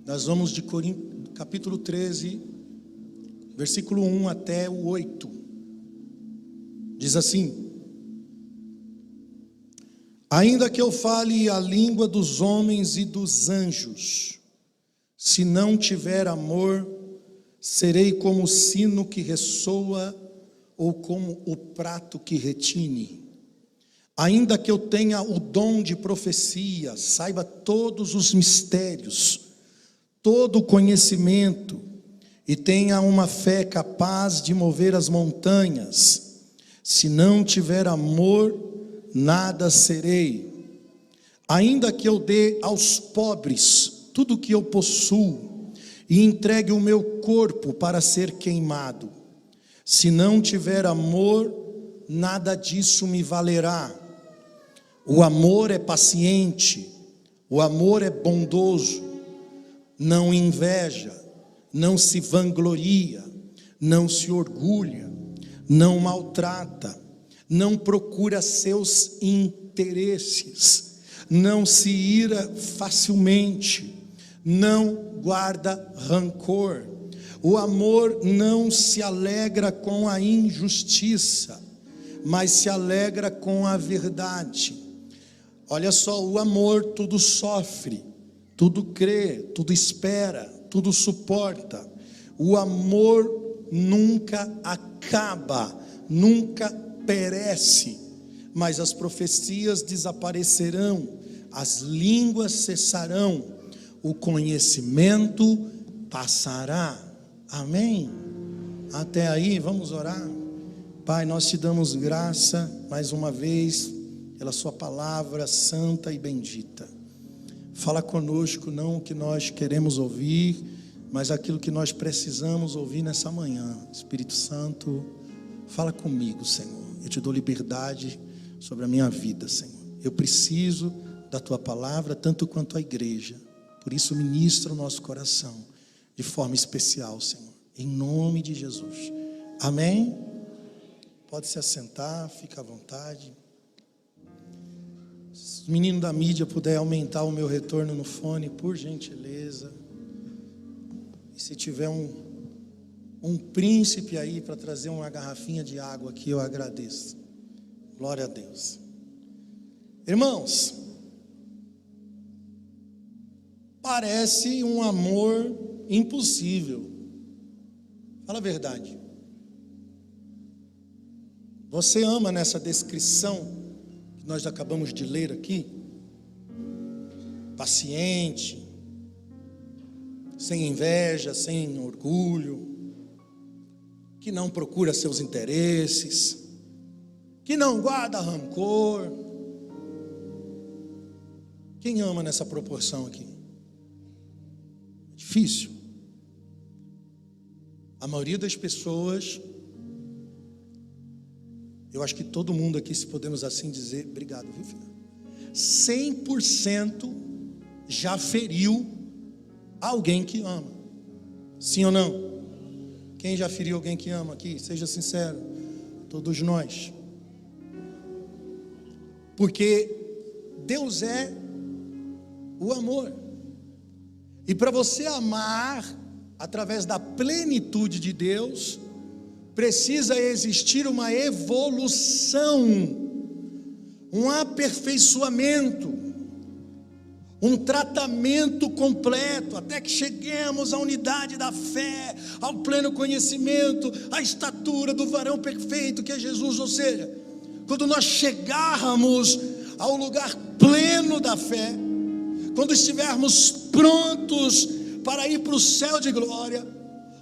Nós vamos de capítulo 13, versículo 1 até o 8. Diz assim: ainda que eu fale a língua dos homens e dos anjos, se não tiver amor, serei como o sino que ressoa ou como o prato que retine. Ainda que eu tenha o dom de profecia, saiba todos os mistérios, todo o conhecimento, e tenha uma fé capaz de mover as montanhas, se não tiver amor, nada serei. Ainda que eu dê aos pobres tudo o que eu possuo, e entregue o meu corpo para ser queimado, se não tiver amor, nada disso me valerá. O amor é paciente, o amor é bondoso, não inveja, não se vangloria, não se orgulha, não maltrata, não procura seus interesses, não se ira facilmente, não guarda rancor. O amor não se alegra com a injustiça, mas se alegra com a verdade. Olha só, o amor tudo sofre, tudo crê, tudo espera, tudo suporta. O amor nunca acaba, nunca perece, mas as profecias desaparecerão, as línguas cessarão, o conhecimento passará. Amém? Até aí, vamos orar? Pai, nós te damos graça mais uma vez pela sua palavra santa e bendita. Fala conosco, não o que nós queremos ouvir, mas aquilo que nós precisamos ouvir nessa manhã. Espírito Santo, fala comigo, Senhor. Eu te dou liberdade sobre a minha vida, Senhor. Eu preciso da tua palavra tanto quanto a igreja. Por isso ministra o nosso coração de forma especial, Senhor, em nome de Jesus. Amém? Pode se assentar, fica à vontade. Se o menino da mídia puder aumentar o meu retorno no fone, por gentileza. E se tiver um príncipe aí para trazer uma garrafinha de água aqui, eu agradeço. Glória a Deus. Irmãos, parece um amor impossível. Fala a verdade. Você ama nessa descrição que nós acabamos de ler aqui? Paciente, sem inveja, sem orgulho, que não procura seus interesses, que não guarda rancor. Quem ama nessa proporção aqui? Difícil. A maioria das pessoas, eu acho que todo mundo aqui, se podemos assim dizer, obrigado, viu, filho? 100% já feriu alguém que ama. Sim ou não? Quem já feriu alguém que ama aqui? Seja sincero. Todos nós. Porque Deus é o amor. E para você amar através da plenitude de Deus, precisa existir uma evolução, um aperfeiçoamento, um tratamento completo, até que cheguemos à unidade da fé, ao pleno conhecimento, à estatura do varão perfeito que é Jesus. Ou seja, quando nós chegarmos ao lugar pleno da fé, quando estivermos prontos para ir para o céu de glória,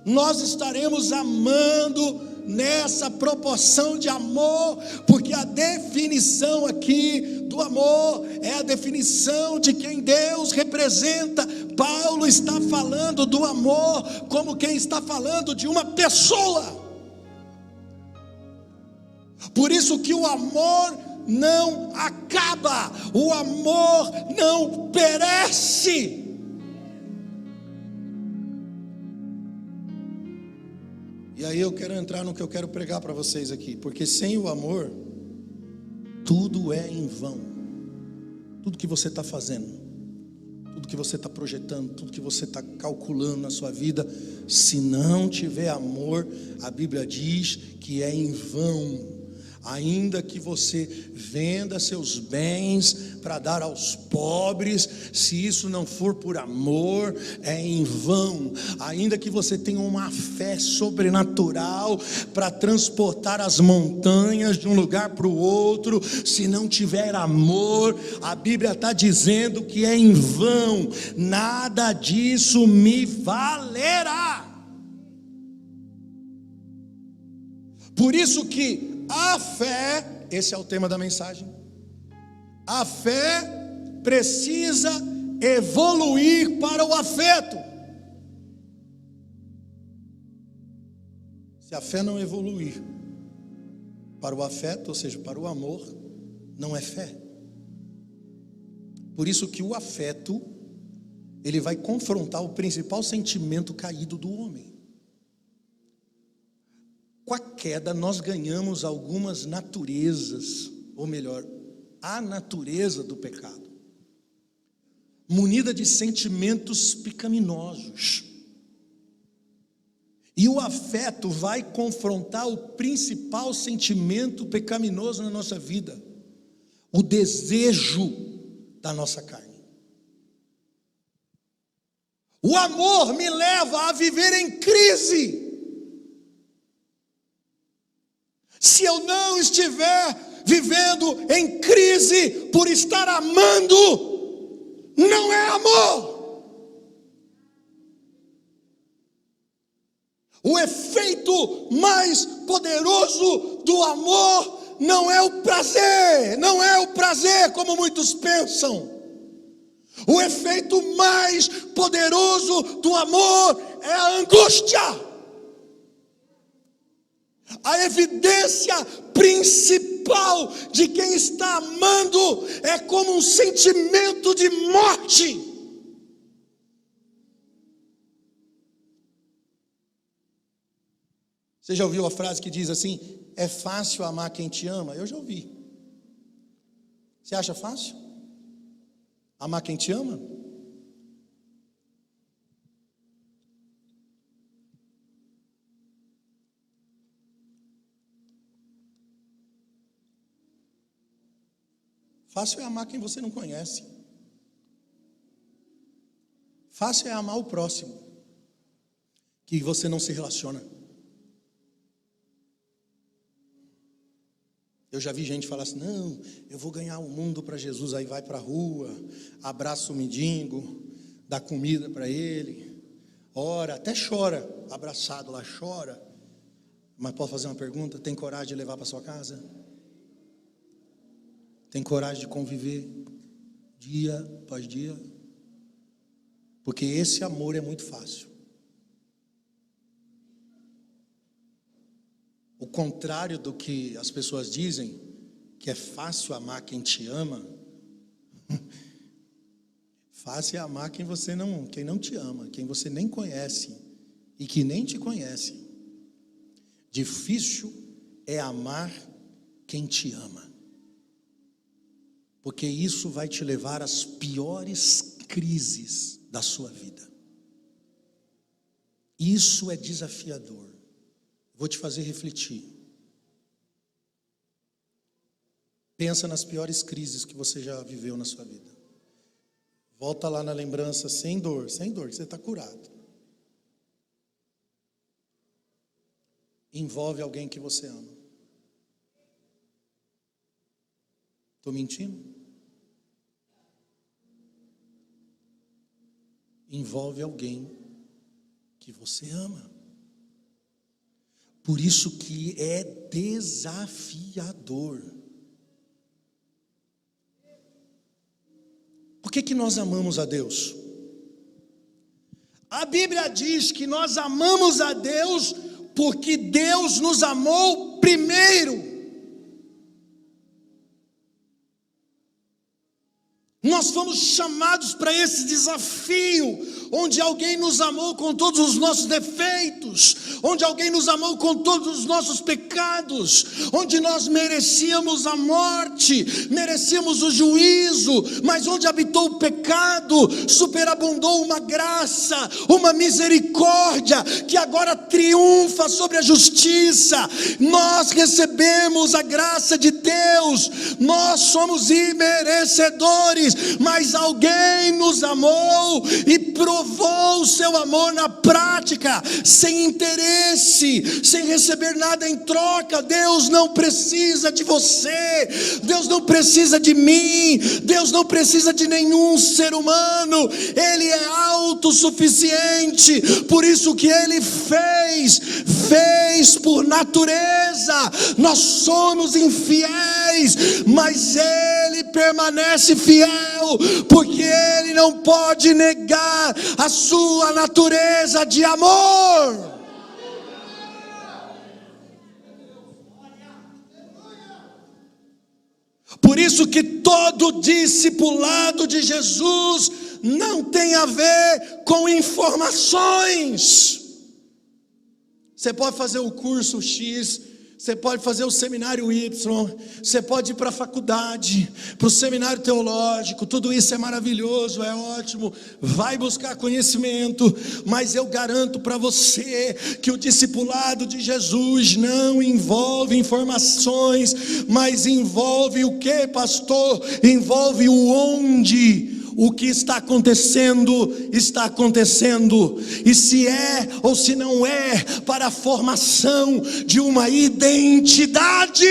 nós estaremos amando nessa proporção de amor, porque a definição aqui do amor é a definição de quem Deus representa. Paulo está falando do amor como quem está falando de uma pessoa. Por isso que o amor não acaba, o amor não perece. E aí eu quero entrar no que eu quero pregar para vocês aqui, porque sem o amor, tudo é em vão. Tudo que você está fazendo, tudo que você está projetando, tudo que você está calculando na sua vida, se não tiver amor, a Bíblia diz que é em vão. Ainda que você venda seus bens para dar aos pobres, se isso não for por amor, é em vão. Ainda que você tenha uma fé sobrenatural para transportar as montanhas de um lugar para o outro, se não tiver amor, a Bíblia está dizendo que é em vão. Nada disso me valerá. Por isso que a fé, esse é o tema da mensagem, a fé precisa evoluir para o afeto. Se a fé não evoluir para o afeto, ou seja, para o amor, não é fé. Por isso que o afeto, ele vai confrontar o principal sentimento caído do homem. Com a queda, nós ganhamos algumas naturezas, ou melhor, a natureza do pecado, munida de sentimentos pecaminosos. E o afeto vai confrontar o principal sentimento pecaminoso na nossa vida, o desejo da nossa carne. O amor me leva a viver em crise. Se eu não estiver vivendo em crise por estar amando, não é amor. O efeito mais poderoso do amor não é o prazer como muitos pensam. O efeito mais poderoso do amor é a angústia. A evidência principal de quem está amando é como um sentimento de morte. Você já ouviu a frase que diz assim: é fácil amar quem te ama? Eu já ouvi. Você acha fácil amar quem te ama? Fácil é amar quem você não conhece. Fácil é amar o próximo, que você não se relaciona. Eu já vi gente falar assim: não, eu vou ganhar o mundo para Jesus. Aí vai para a rua, abraça o mendigo, dá comida para ele, ora, até chora, abraçado lá, chora. Mas posso fazer uma pergunta? Tem coragem de levar para sua casa? Tem coragem de conviver dia após dia? Porque esse amor é muito fácil. O contrário do que as pessoas dizem, que é fácil amar quem te ama, fácil é amar quem não te ama, quem você nem conhece e que nem te conhece. Difícil é amar quem te ama. Porque isso vai te levar às piores crises da sua vida. Isso é desafiador. Vou te fazer refletir. Pensa nas piores crises que você já viveu na sua vida. Volta lá na lembrança sem dor, que você está curado. Envolve alguém que você ama. Estou mentindo? Envolve alguém que você ama. Por isso que é desafiador. Por que nós amamos a Deus? A Bíblia diz que nós amamos a Deus porque Deus nos amou primeiro. Nós fomos chamados para esse desafio. onde alguém nos amou com todos os nossos defeitos, onde alguém nos amou com todos os nossos pecados, onde nós merecíamos a morte, merecíamos o juízo, mas onde habitou o pecado, superabundou uma graça, uma misericórdia, que agora triunfa sobre a justiça. Nós recebemos a graça de Deus, nós somos imerecedores, mas alguém nos amou e provou o seu amor na prática, sem interesse, sem receber nada em troca. Deus não precisa de você, Deus não precisa de mim, Deus não precisa de nenhum ser humano, Ele é autossuficiente. Por isso que Ele fez por natureza. Nós somos infiéis, mas Ele permanece fiel, porque Ele não pode negar a sua natureza de amor. Por isso que todo discipulado de Jesus não tem a ver com informações. Você pode fazer o curso X, você pode fazer o seminário Y, você pode ir para a faculdade, para o seminário teológico, tudo isso é maravilhoso, é ótimo, vai buscar conhecimento, mas eu garanto para você que o discipulado de Jesus não envolve informações, mas envolve o que, pastor? Envolve o onde. O que está acontecendo, e se é ou se não é, para a formação de uma identidade.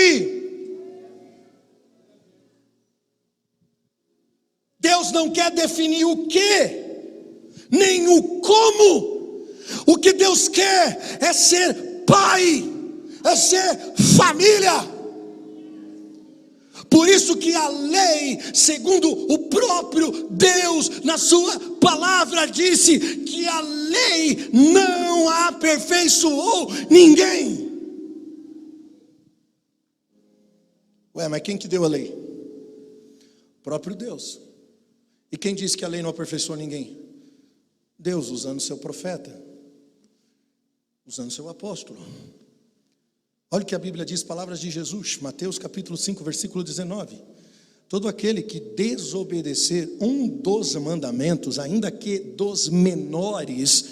Deus não quer definir o que, nem o como. O que Deus quer é ser pai, é ser família. Por isso que a lei, segundo o próprio Deus, na sua palavra, disse que a lei não aperfeiçoou ninguém. Ué, mas quem que deu a lei? O próprio Deus. E quem disse que a lei não aperfeiçoou ninguém? Deus, usando seu profeta, usando seu apóstolo. Olha o que a Bíblia diz, palavras de Jesus, Mateus capítulo 5, versículo 19. Todo aquele que desobedecer um dos mandamentos, ainda que dos menores,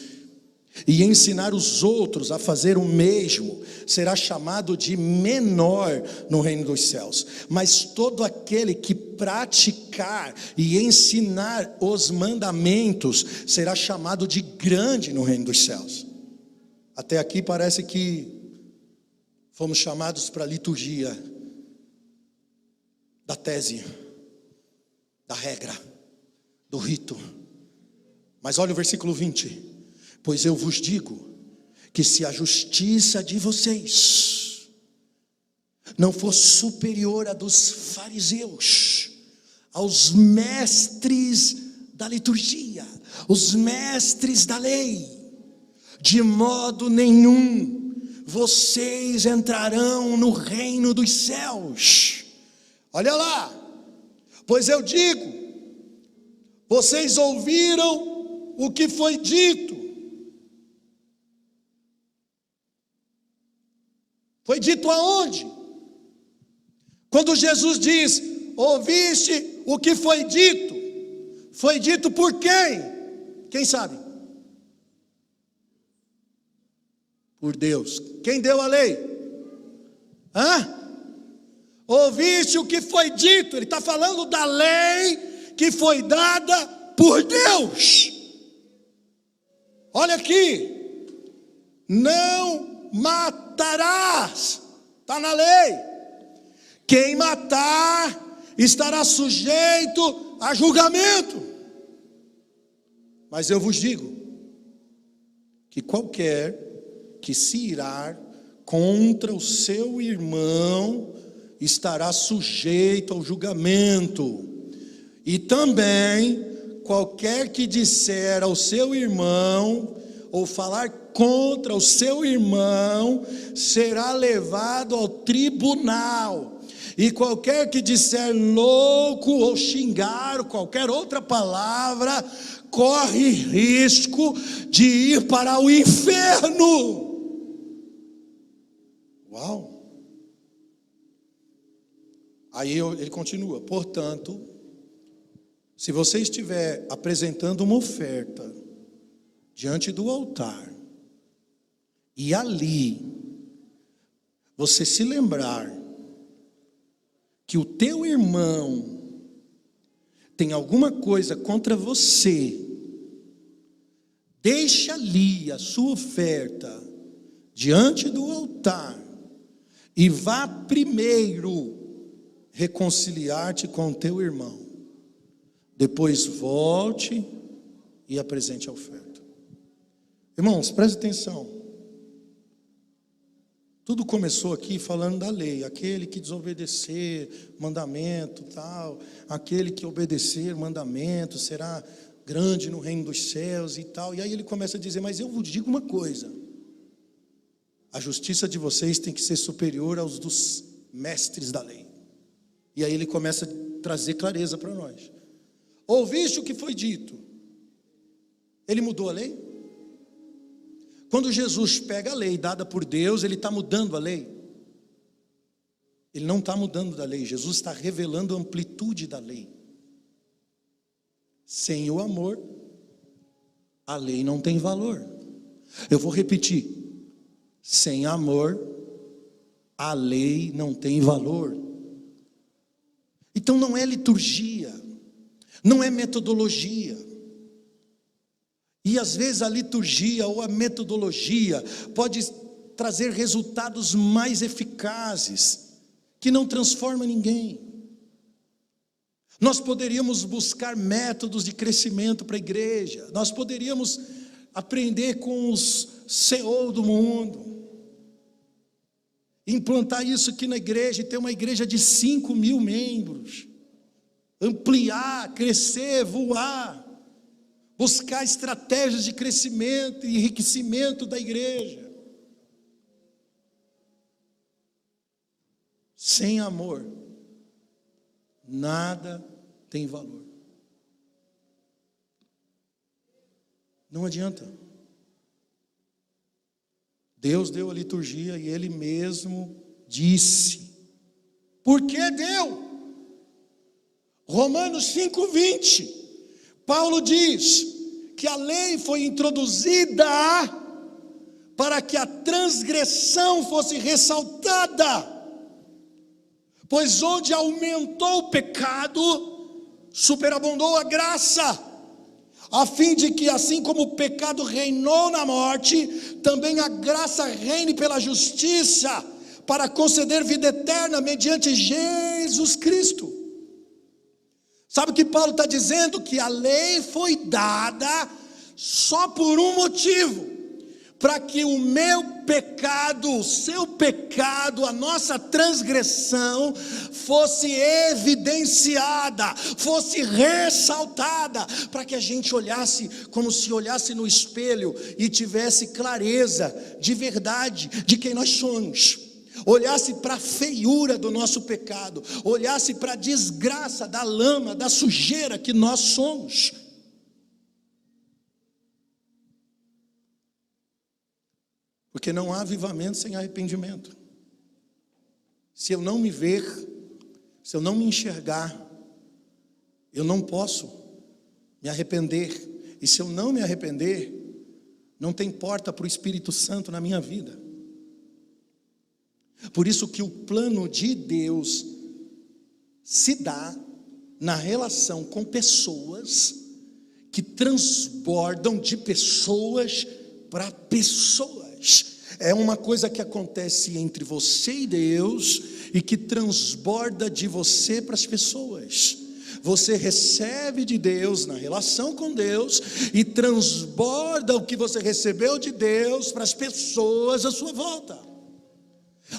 e ensinar os outros a fazer o mesmo, será chamado de menor no reino dos céus. Mas todo aquele que praticar e ensinar os mandamentos, será chamado de grande no reino dos céus. Até aqui parece que fomos chamados para a liturgia da tese, da regra, do rito. Mas olha o versículo 20. Pois eu vos digo que se a justiça de vocês não for superior à dos fariseus, aos mestres da liturgia, os mestres da lei, de modo nenhum vocês entrarão no reino dos céus. Olha lá, pois eu digo, vocês ouviram o que foi dito. Foi dito aonde? Quando Jesus diz, ouviste o que foi dito por quem? Quem sabe? Por Deus. Quem deu a lei? Ouviste o que foi dito? Ele está falando da lei que foi dada por Deus. Olha aqui, não matarás, está na lei. Quem matar estará sujeito a julgamento. Mas eu vos digo que qualquer que se irar contra o seu irmão estará sujeito ao julgamento. E também qualquer que disser ao seu irmão ou falar contra o seu irmão será levado ao tribunal. E qualquer que disser louco ou xingar ou qualquer outra palavra corre risco de ir para o inferno. Uau! Aí ele continua: portanto, se você estiver apresentando uma oferta diante do altar, e ali você se lembrar que o teu irmão tem alguma coisa contra você, deixa ali a sua oferta diante do altar e vá primeiro reconciliar-te com o teu irmão. Depois volte e apresente a oferta. Irmãos, preste atenção. Tudo começou aqui falando da lei. Aquele que desobedecer mandamento, tal, aquele que obedecer mandamento será grande no reino dos céus e tal. E aí ele começa a dizer: mas eu vos digo uma coisa: a justiça de vocês tem que ser superior aos dos mestres da lei. E aí ele começa a trazer clareza para nós. Ouviste o que foi dito? Ele mudou a lei? Quando Jesus pega a lei dada por Deus, ele está mudando a lei? Ele não está mudando a lei. Jesus está revelando a amplitude da lei. Sem o amor, a lei não tem valor. Eu vou repetir: sem amor, a lei não tem valor. Então não é liturgia, não é metodologia. E às vezes a liturgia ou a metodologia pode trazer resultados mais eficazes, que não transforma ninguém. Nós poderíamos buscar métodos de crescimento para a igreja, nós poderíamos aprender com os CEO do mundo, implantar isso aqui na igreja e ter uma igreja de 5.000 membros, ampliar, crescer, voar, buscar estratégias de crescimento e enriquecimento da igreja. Sem amor, nada tem valor. Não adianta. Deus deu a liturgia e Ele mesmo disse. Por que deu? Romanos 5:20. Paulo diz que a lei foi introduzida para que a transgressão fosse ressaltada, pois onde aumentou o pecado, superabundou a graça, a fim de que assim como o pecado reinou na morte, também a graça reine pela justiça, para conceder vida eterna mediante Jesus Cristo. Sabe o que Paulo está dizendo? Que a lei foi dada só por um motivo: para que o meu pecado, o seu pecado, a nossa transgressão fosse evidenciada, fosse ressaltada, para que a gente olhasse como se olhasse no espelho e tivesse clareza de verdade de quem nós somos. Olhasse para a feiura do nosso pecado, olhasse para a desgraça da lama, da sujeira que nós somos. Porque não há avivamento sem arrependimento. Se eu não me ver, se eu não me enxergar, eu não posso me arrepender. E se eu não me arrepender, não tem porta para o Espírito Santo na minha vida. Por isso que o plano de Deus se dá na relação com pessoas que transbordam de pessoas para pessoas. É uma coisa que acontece entre você e Deus e que transborda de você para as pessoas. Você recebe de Deus na relação com Deus e transborda o que você recebeu de Deus para as pessoas à sua volta.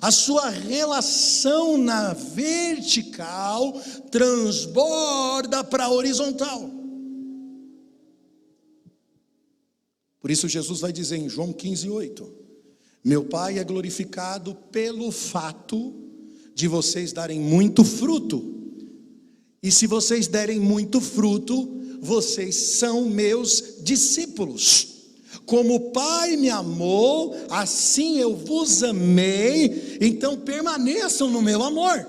A sua relação na vertical transborda para a horizontal. Por isso Jesus vai dizer em João 15:8: meu Pai é glorificado pelo fato de vocês darem muito fruto. E se vocês derem muito fruto, vocês são meus discípulos. Como o Pai me amou, assim eu vos amei, então permaneçam no meu amor.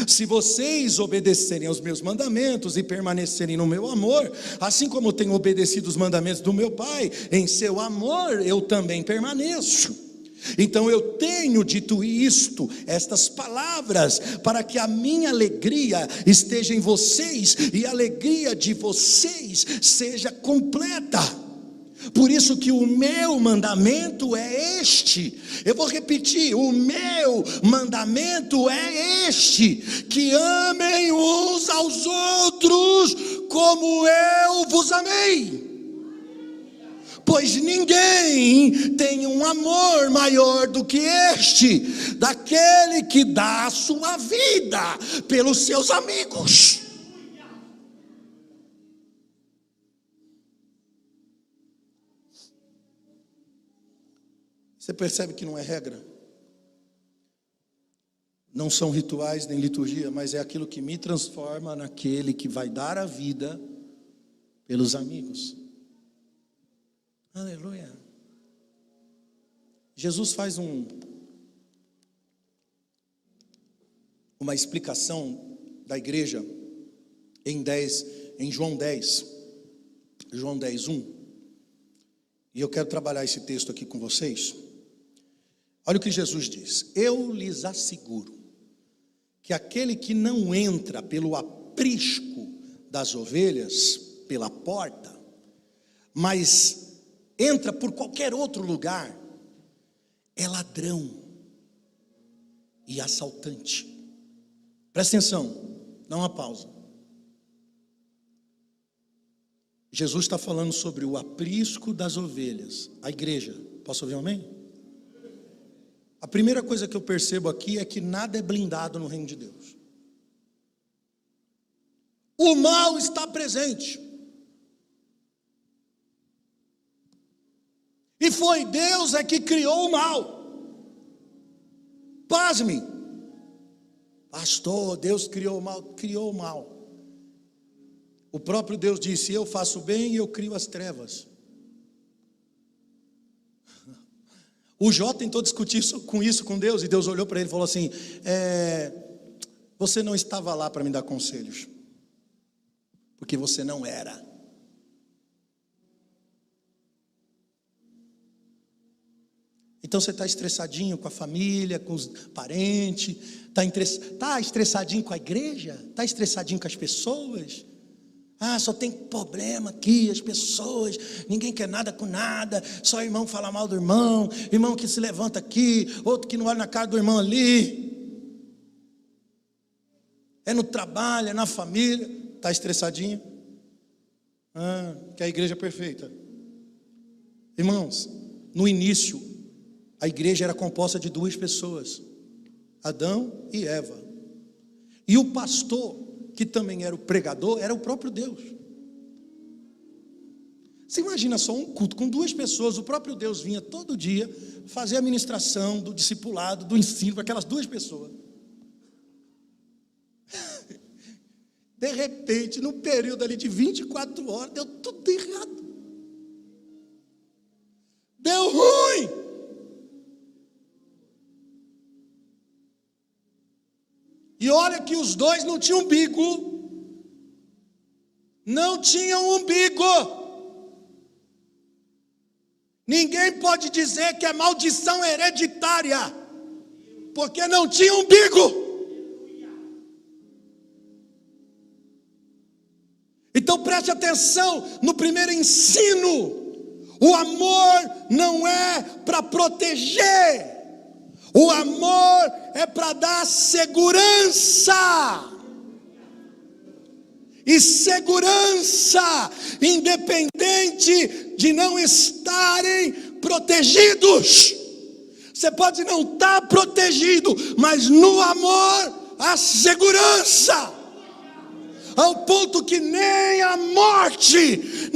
Se vocês obedecerem aos meus mandamentos e permanecerem no meu amor, assim como eu tenho obedecido os mandamentos do meu Pai, em seu amor eu também permaneço. Então eu tenho dito isto, estas palavras, para que a minha alegria esteja em vocês e a alegria de vocês seja completa. Por isso que o meu mandamento é este. Eu vou repetir, o meu mandamento é este: que amem uns aos outros como eu vos amei. Pois ninguém tem um amor maior do que este, daquele que dá a sua vida pelos seus amigos. Você percebe que não é regra? Não são rituais nem liturgia, mas é aquilo que me transforma naquele que vai dar a vida pelos amigos. Aleluia. Jesus faz uma explicação da igreja em João 10, 1. E eu quero trabalhar esse texto aqui com vocês. Olha o que Jesus diz: eu lhes asseguro que aquele que não entra pelo aprisco das ovelhas, pela porta, mas entra por qualquer outro lugar, é ladrão e assaltante. Presta atenção, dá uma pausa. Jesus está falando sobre o aprisco das ovelhas, a igreja. Posso ouvir um amém? A primeira coisa que eu percebo aqui é que nada é blindado no reino de Deus. O mal está presente. E foi Deus que criou o mal. Pasme. Pastor, Deus criou o mal. Criou o mal. O próprio Deus disse: eu faço bem e eu crio as trevas. O Jó tentou discutir isso com Deus, e Deus olhou para ele e falou assim: você não estava lá para me dar conselhos, porque você não era. Então você está estressadinho com a família, com os parentes, está estressadinho com a igreja, está estressadinho com as pessoas. Só tem problema aqui, as pessoas, ninguém quer nada com nada, só irmão fala mal do irmão, irmão que se levanta aqui, outro que não olha na cara do irmão ali. É no trabalho, é na família. Está estressadinho? Que a igreja é perfeita. Irmãos, no início, a igreja era composta de duas pessoas, Adão e Eva. E o pastor, que também era o pregador, era o próprio Deus. Você imagina só um culto com duas pessoas, o próprio Deus vinha todo dia fazer a ministração do discipulado, do ensino para aquelas duas pessoas. De repente, num período ali de 24 horas, deu tudo errado. Deu ruim. E olha que os dois não tinham umbigo. Não tinham umbigo. Ninguém pode dizer que é maldição hereditária, porque não tinha umbigo. Então preste atenção no primeiro ensino. O amor não é para proteger. O amor é para dar segurança. E segurança, independente de não estarem protegidos. Você pode não estar protegido, mas no amor há segurança. ao ponto que nem a morte,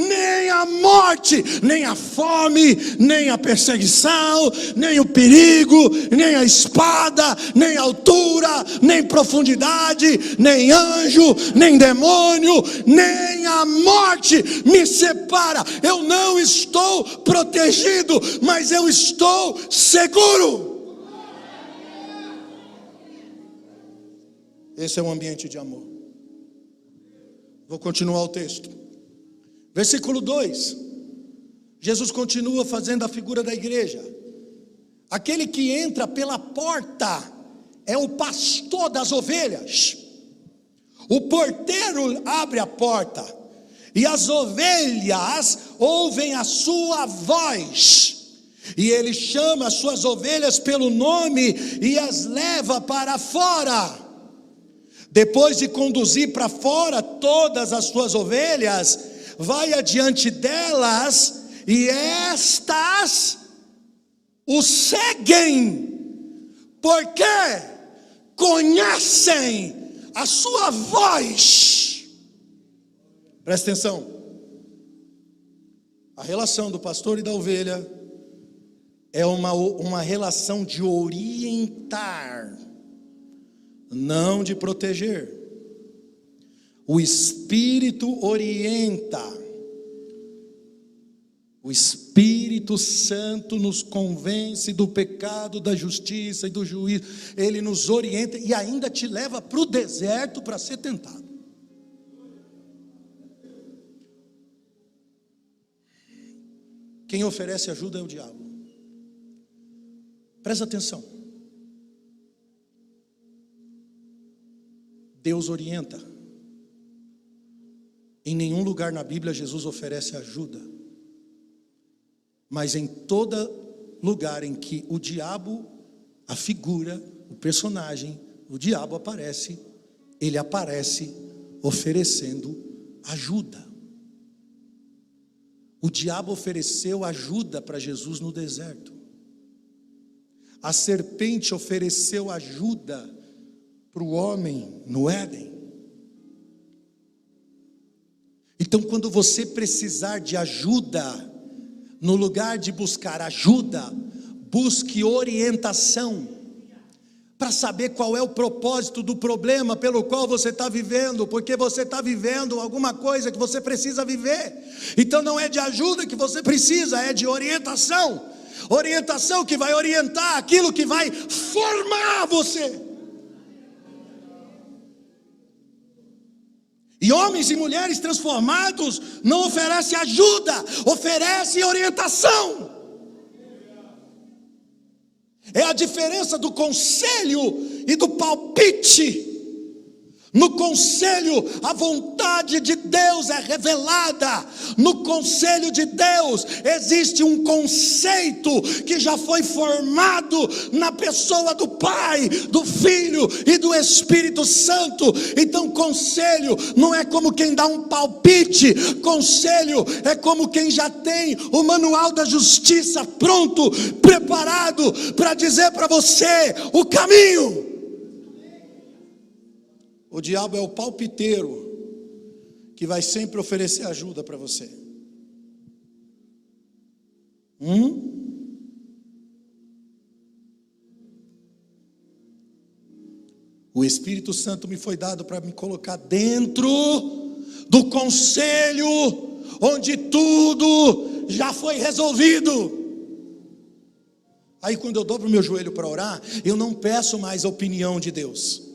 nem a fome, nem a perseguição, nem o perigo, nem a espada, nem a altura, nem profundidade, nem anjo, nem demônio, nem a morte me separa. Eu não estou protegido, mas eu estou seguro. Esse é um ambiente de amor. Vou continuar o texto. Versículo 2. Jesus continua fazendo a figura da igreja. Aquele que entra pela porta é o pastor das ovelhas. O porteiro abre a porta e as ovelhas ouvem a sua voz. E ele chama as suas ovelhas pelo nome e as leva para fora. Depois de conduzir para fora todas as suas ovelhas, vai adiante delas e estas o seguem, porque conhecem a sua voz. Presta atenção. A relação do pastor e da ovelha é uma relação de orientar, não de proteger. O Espírito orienta. O Espírito Santo nos convence do pecado, da justiça e do juízo. Ele nos orienta e ainda te leva para o deserto para ser tentado. Quem oferece ajuda é o diabo. Presta atenção. Deus orienta. Em nenhum lugar na Bíblia Jesus oferece ajuda. Mas em todo lugar em que o diabo, a figura, o personagem, o diabo aparece, ele aparece oferecendo ajuda. O diabo ofereceu ajuda para Jesus no deserto. A serpente ofereceu ajuda para o homem no Éden. Então, quando você precisar de ajuda, no lugar de buscar ajuda, busque orientação, para saber qual é o propósito do problema pelo qual você está vivendo, porque você está vivendo alguma coisa que você precisa viver. Então não é de ajuda que você precisa, é de orientação. Orientação que vai orientar aquilo que vai formar você. E homens e mulheres transformados não oferecem ajuda, oferecem orientação. É a diferença do conselho e do palpite. No conselho, a vontade de Deus é revelada. No conselho de Deus, existe um conceito que já foi formado na pessoa do Pai, do Filho e do Espírito Santo. Então, conselho não é como quem dá um palpite. Conselho é como quem já tem o manual da justiça pronto, preparado para dizer para você o caminho. O diabo é o palpiteiro que vai sempre oferecer ajuda para você. O Espírito Santo me foi dado para me colocar dentro do conselho onde tudo já foi resolvido. Aí quando eu dobro o meu joelho para orar, eu não peço mais a opinião de Deus.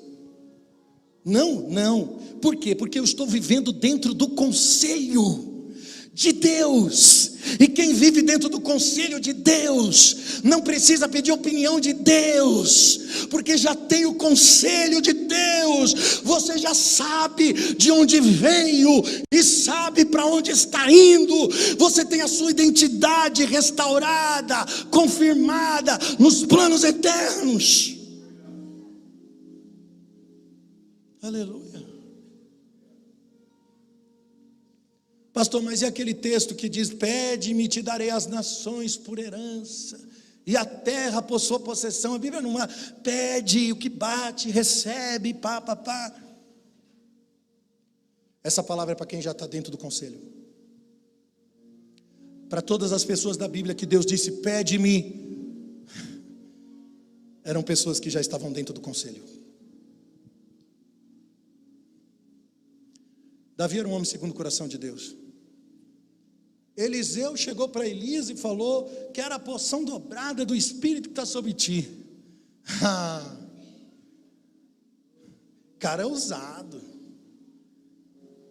Não. Por quê? Porque eu estou vivendo dentro do conselho de Deus. E quem vive dentro do conselho de Deus não precisa pedir opinião de Deus, porque já tem o conselho de Deus. Você já sabe de onde veio e sabe para onde está indo. Você tem a sua identidade restaurada, confirmada nos planos eternos. Aleluia. Pastor, mas e aquele texto que diz: pede-me e te darei as nações por herança, e a terra por sua possessão? A Bíblia não é pede, o que bate, recebe, pá. Essa palavra é para quem já está dentro do conselho. Para todas as pessoas da Bíblia que Deus disse, pede-me, eram pessoas que já estavam dentro do conselho. Davi era um homem segundo o coração de Deus. Eliseu chegou para Elias e falou que era a porção dobrada do Espírito que está sobre ti. Cara ousado.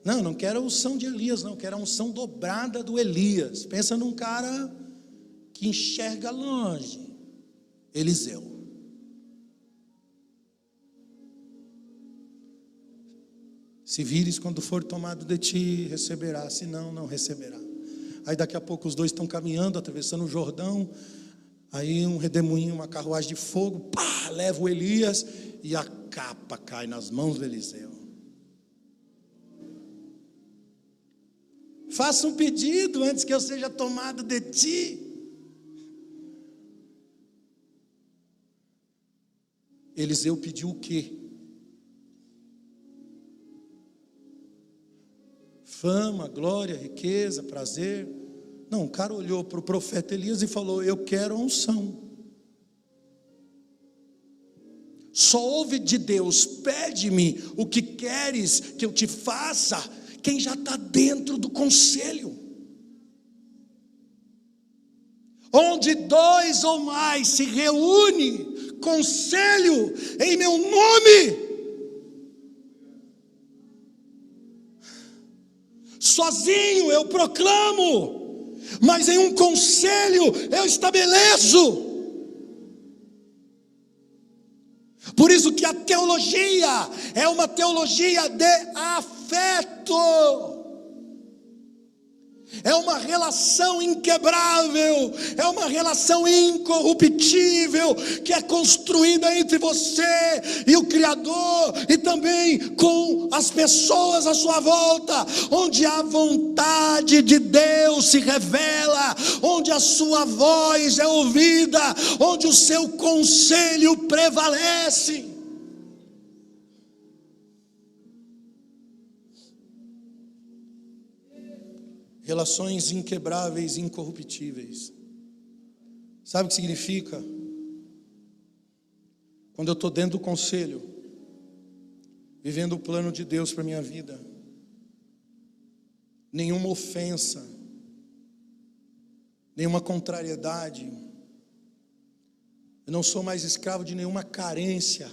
Não quero a unção de Elias, não, quero a unção dobrada do Elias. Pensa num cara que enxerga longe. Eliseu. Se vires quando for tomado de ti, receberá, se não, não receberá. Aí daqui a pouco os dois estão caminhando, atravessando o Jordão. Aí um redemoinho, uma carruagem de fogo, pá, leva o Elias e a capa cai nas mãos do Eliseu. Faça um pedido antes que eu seja tomado de ti. Eliseu pediu o quê? Fama, glória, riqueza, prazer. Não, o cara olhou para o profeta Elias e falou, eu quero a unção. Só ouve de Deus, pede-me o que queres que eu te faça, quem já está dentro do conselho. Onde dois ou mais se reúne, conselho em meu nome. Sozinho eu proclamo, mas em um conselho eu estabeleço. Por isso que a teologia é uma teologia de afeto. É uma relação inquebrável, é uma relação incorruptível, que é construída entre você e o Criador, e também com as pessoas à sua volta, onde a vontade de Deus se revela, onde a sua voz é ouvida, onde o seu conselho prevalece. Relações inquebráveis, incorruptíveis. Sabe o que significa? Quando eu estou dentro do conselho, vivendo o plano de Deus para a minha vida, nenhuma ofensa, nenhuma contrariedade, eu não sou mais escravo de nenhuma carência,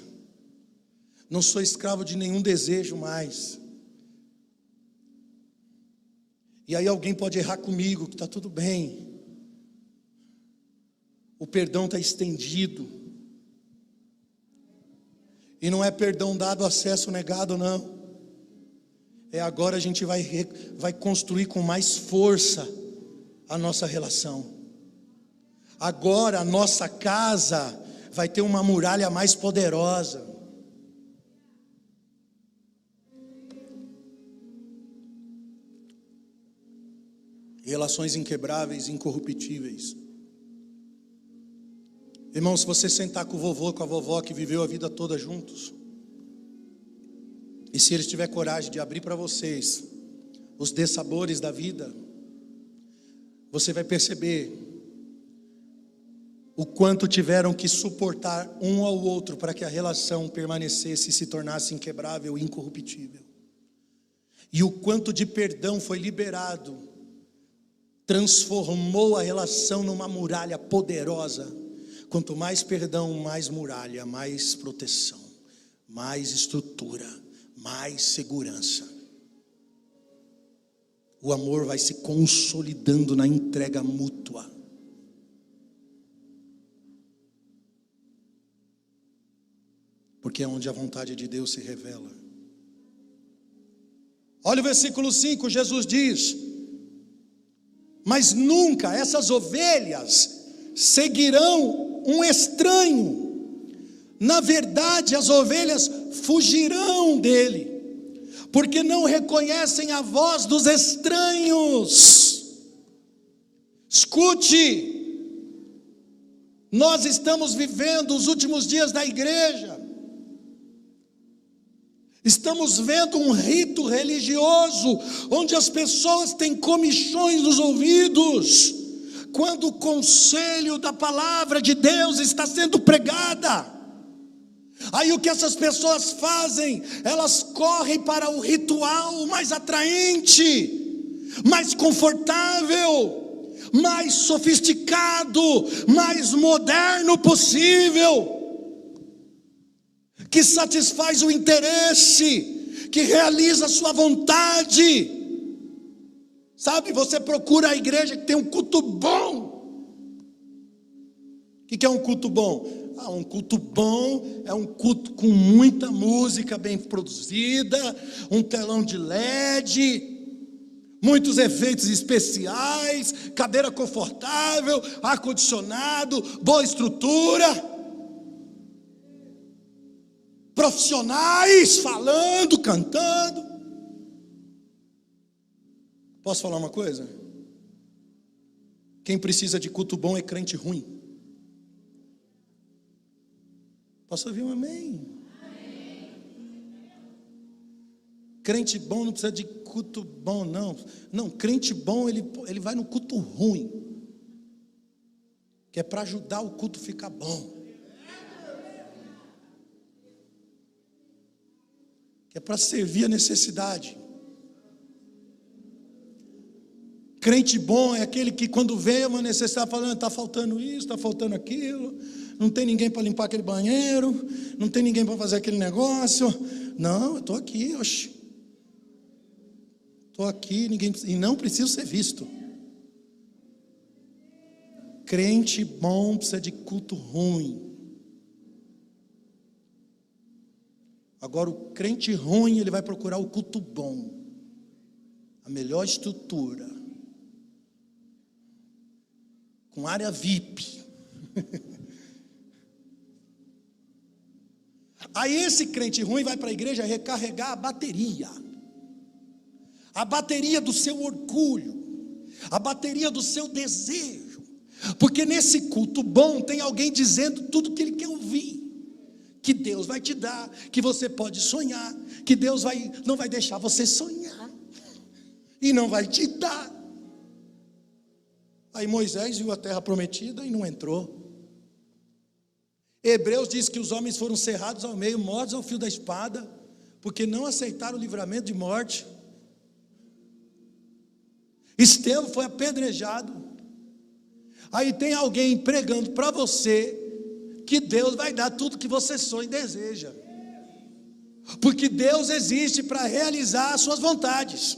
não sou escravo de nenhum desejo mais. E aí alguém pode errar comigo, que está tudo bem. O perdão está estendido. E não é perdão dado, acesso negado, não. É agora a gente vai construir com mais força a nossa relação. Agora a nossa casa vai ter uma muralha mais poderosa. Relações inquebráveis, incorruptíveis. Irmão, se você sentar com o vovô, com a vovó que viveu a vida toda juntos, e se eles tiverem coragem de abrir para vocês os dessabores da vida, você vai perceber o quanto tiveram que suportar um ao outro para que a relação permanecesse e se tornasse inquebrável e incorruptível. E o quanto de perdão foi liberado transformou a relação numa muralha poderosa. Quanto mais perdão, mais muralha, mais proteção, mais estrutura, mais segurança. O amor vai se consolidando na entrega mútua. Porque é onde a vontade de Deus se revela. Olha o versículo 5, Jesus diz: mas nunca essas ovelhas seguirão um estranho. Na verdade, as ovelhas fugirão dele, porque não reconhecem a voz dos estranhos. Escute, nós estamos vivendo os últimos dias da igreja, Estamos vendo um rito religioso, onde as pessoas têm comichões nos ouvidos, quando o conselho da palavra de Deus está sendo pregada. Aí o que essas pessoas fazem? Elas correm para o ritual mais atraente, mais confortável, mais sofisticado, mais moderno possível, que satisfaz o interesse, que realiza a sua vontade. Sabe, você procura a igreja que tem um culto bom. O que é um culto bom? Um culto bom é um culto com muita música bem produzida, um telão de LED, muitos efeitos especiais, cadeira confortável, ar-condicionado, boa estrutura, profissionais falando, cantando. Posso falar uma coisa? Quem precisa de culto bom é crente ruim. Posso ouvir um amém? Amém. Crente bom não precisa de culto bom, não. Não, crente bom, ele vai no culto ruim, que é para ajudar o culto a ficar bom, que é para servir a necessidade. Crente bom é aquele que quando vê uma necessidade, falando, está faltando isso, está faltando aquilo, não tem ninguém para limpar aquele banheiro, não tem ninguém para fazer aquele negócio. Não, eu estou aqui, estou aqui, ninguém, e não preciso ser visto. Crente bom precisa de culto ruim. Agora o crente ruim, ele vai procurar o culto bom, a melhor estrutura, com área VIP. Aí esse crente ruim vai para a igreja recarregar a bateria do seu orgulho, a bateria do seu desejo, porque nesse culto bom tem alguém dizendo tudo que ele quer ouvir, que Deus vai te dar, que você pode sonhar, que Deus não vai deixar você sonhar, e não vai te dar. Aí Moisés viu a terra prometida e não entrou. Hebreus diz que os homens foram cerrados ao meio, mortos ao fio da espada, porque não aceitaram o livramento de morte. Estevão foi apedrejado. Aí tem alguém pregando para você que Deus vai dar tudo que você sonha e deseja, porque Deus existe para realizar as suas vontades.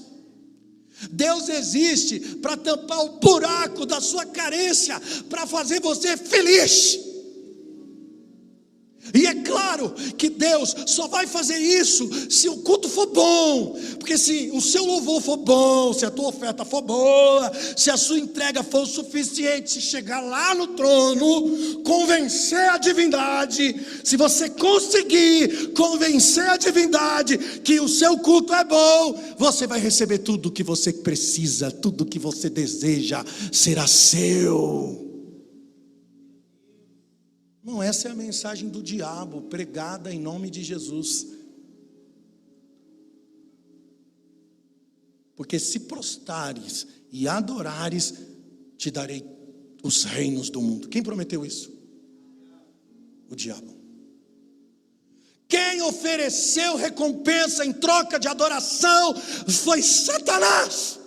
Deus existe para tampar o buraco da sua carência, para fazer você feliz. E é claro que Deus só vai fazer isso se o culto for bom, porque se o seu louvor for bom, se a tua oferta for boa, se a sua entrega for o suficiente, se chegar lá no trono, convencer a divindade, se você conseguir convencer a divindade que o seu culto é bom, você vai receber tudo o que você precisa, tudo o que você deseja será seu. Não, essa é a mensagem do diabo, pregada em nome de Jesus. Porque se prostrares e adorares, te darei os reinos do mundo. Quem prometeu isso? O diabo. Quem ofereceu recompensa em troca de adoração foi Satanás.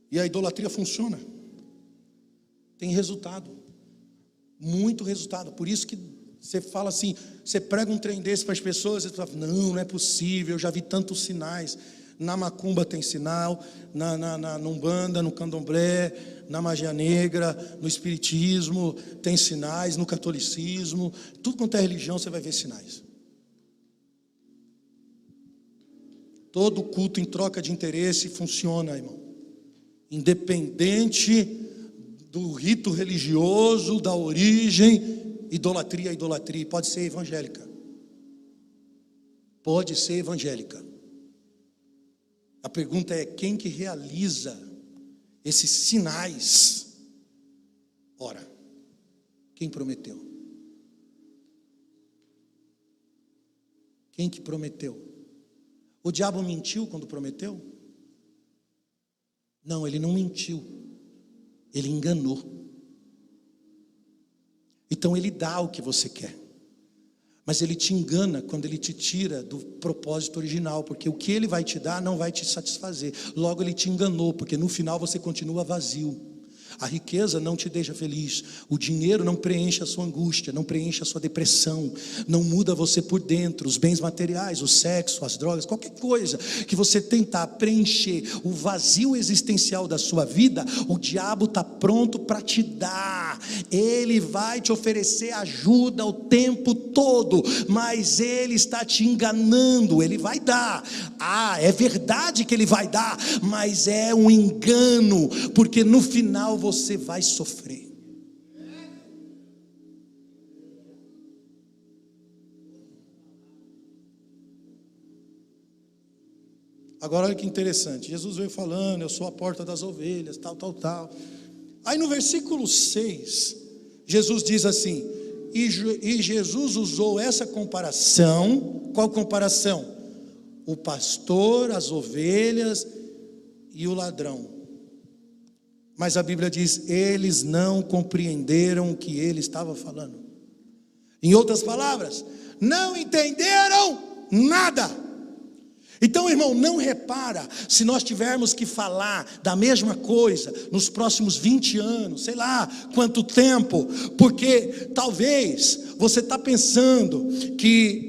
E a idolatria funciona. Tem resultado, muito resultado. Por isso que você fala assim, você prega um trem desse para as pessoas, você fala, não é possível, eu já vi tantos sinais. Na macumba tem sinal, na umbanda, no candomblé, na magia negra, no espiritismo tem sinais, no catolicismo, tudo quanto é religião você vai ver sinais. Todo culto em troca de interesse funciona, irmão. Independente do rito religioso, da origem, idolatria, pode ser evangélica. Pode ser evangélica. A pergunta é, quem que realiza esses sinais? Ora, quem prometeu? Quem que prometeu? O diabo mentiu quando prometeu? Não, ele não mentiu. Ele enganou. Então ele dá o que você quer. Mas ele te engana quando ele te tira do propósito original, porque o que ele vai te dar não vai te satisfazer. Logo ele te enganou, porque no final você continua vazio. A riqueza não te deixa feliz, o dinheiro não preenche a sua angústia, não preenche a sua depressão, não muda você por dentro. Os bens materiais, o sexo, as drogas, qualquer coisa que você tentar preencher o vazio existencial da sua vida, o diabo está pronto para te dar. Ele vai te oferecer ajuda o tempo todo, mas ele está te enganando. Ele vai dar, é verdade que ele vai dar, mas é um engano, porque no final você vai sofrer. Agora olha que interessante, Jesus veio falando, eu sou a porta das ovelhas, tal. Aí no versículo 6, Jesus diz assim, e Jesus usou essa comparação. Qual comparação? O pastor, as ovelhas e o ladrão. Mas a Bíblia diz, eles não compreenderam o que ele estava falando. Em outras palavras, não entenderam nada. Então, irmão, não repara se nós tivermos que falar da mesma coisa nos próximos 20 anos, sei lá quanto tempo, porque talvez você está pensando que